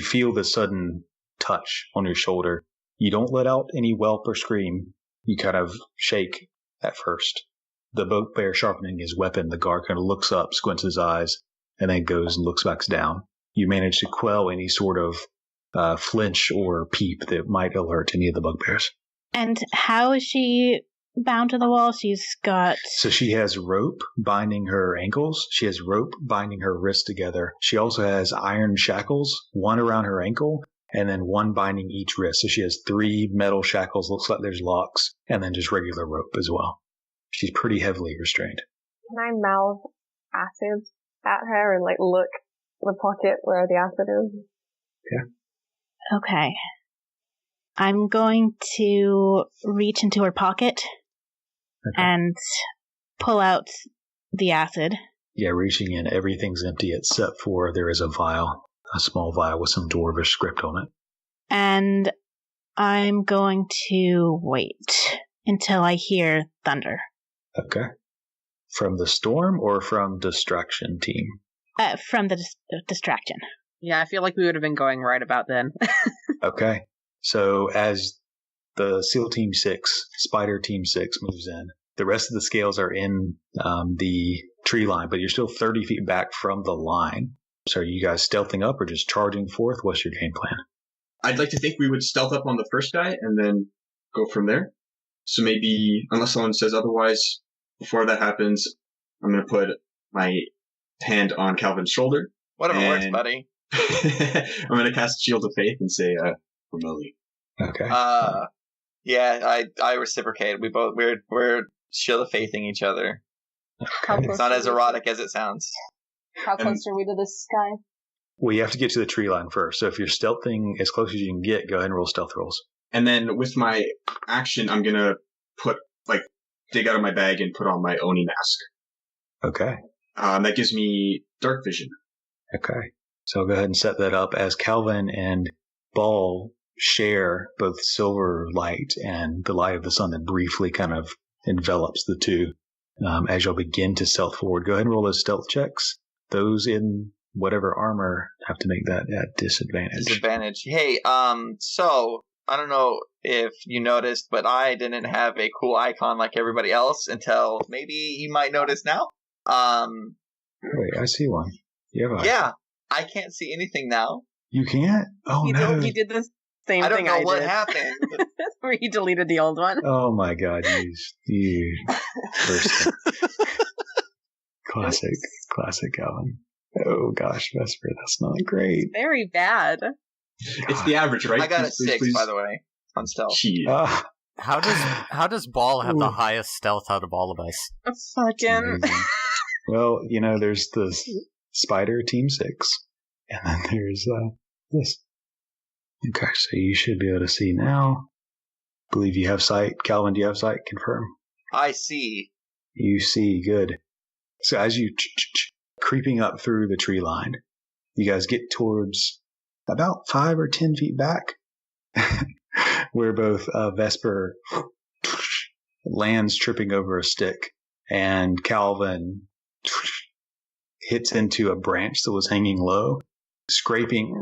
feel the sudden touch on your shoulder. You don't let out any whelp or scream. You kind of shake at first. The bugbear sharpening his weapon, the guard kind of looks up, squints his eyes, and then goes and looks back down. You manage to quell any sort of flinch or peep that might alert any of the bugbears. And how is she bound to the wall? So she has rope binding her ankles. She has rope binding her wrists together. She also has iron shackles, one around her ankle, and then one binding each wrist. So she has 3 metal shackles, looks like there's locks, and then just regular rope as well. She's pretty heavily restrained. Can I mouth acid at her and look the pocket where the acid is? Yeah. Okay. I'm going to reach into her pocket and pull out the acid. Yeah, reaching in, everything's empty except for there is a vial, a small vial with some dwarvish script on it. And I'm going to wait until I hear thunder. Okay. From the storm or from distraction team? From the distraction. Yeah, I feel like we would have been going right about then. Okay. So as the SEAL Team 6, Spider Team 6 moves in, the rest of the scales are in the tree line, but you're still 30 feet back from the line. So are you guys stealthing up or just charging forth? What's your game plan? I'd like to think we would stealth up on the first guy and then go from there. So maybe, unless someone says otherwise, before that happens, I'm going to put my hand on Calvin's shoulder. Whatever works, buddy. I'm going to cast Shield of Faith and say, for Meli. Okay. Yeah, I reciprocate. We're Shield of Faithing each other. It's not as erotic as it sounds. How close are we to this guy? Well, you have to get to the tree line first. So if you're stealthing as close as you can get, go ahead and roll stealth rolls. And then with my action, I'm gonna dig out of my bag and put on my Oni mask. Okay. That gives me dark vision. Okay. So I'll go ahead and set that up as Calvin and Ball share both silver light and the light of the sun that briefly kind of envelops the two. As you'll begin to stealth forward, go ahead and roll those stealth checks. Those in whatever armor have to make that at disadvantage. Hey, so I don't know if you noticed, but I didn't have a cool icon like everybody else until maybe you might notice now. Wait, I see one. You have yeah, I can't see anything now. You can't? Oh, no. You did the same thing I did. I don't know what happened. Where you deleted the old one. Oh my god, you person. Classic Calvin. Oh gosh, Vesper, that's not great. Very bad. It's the average, right? I got a 6, by the way, on stealth. How does Ball have the highest stealth out of all of us? Fucking. Well, there's the Spider Team 6, and then there's this. Okay, so you should be able to see now. Believe you have sight. Calvin, do you have sight? Confirm. I see. You see, good. So as you creeping up through the tree line, you guys get towards about 5 or 10 feet back, where both Vesper lands tripping over a stick, and Calvin hits into a branch that was hanging low, scraping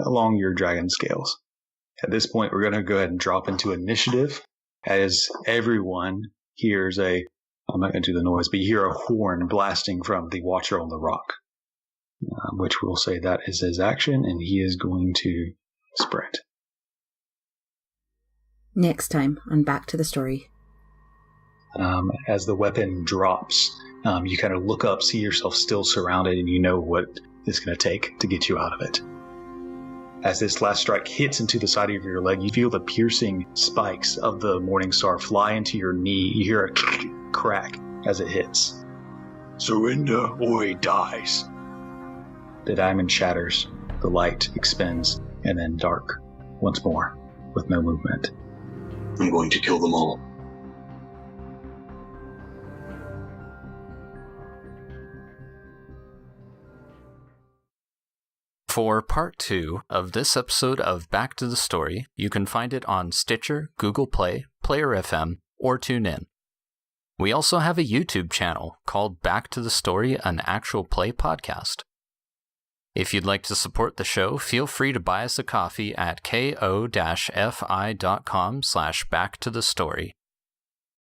along your dragon scales. At this point, we're going to go ahead and drop into initiative as everyone hears I'm not going to do the noise, but you hear a horn blasting from the Watcher on the Rock, which we'll say that is his action, and he is going to sprint. Next time on Back to the Story. As the weapon drops, you kind of look up, see yourself still surrounded, and you know what it's going to take to get you out of it. As this last strike hits into the side of your leg, you feel the piercing spikes of the Morning Star fly into your knee. You hear a crack as it hits. Surrender or he dies. The diamond shatters, the light expends, and then dark once more with no movement. I'm going to kill them all. For part 2 of this episode of Back to the Story, you can find it on Stitcher, Google Play, Player FM, or TuneIn. We also have a YouTube channel called Back to the Story, an actual play podcast. If you'd like to support the show, feel free to buy us a coffee at ko-fi.com/backtothestory.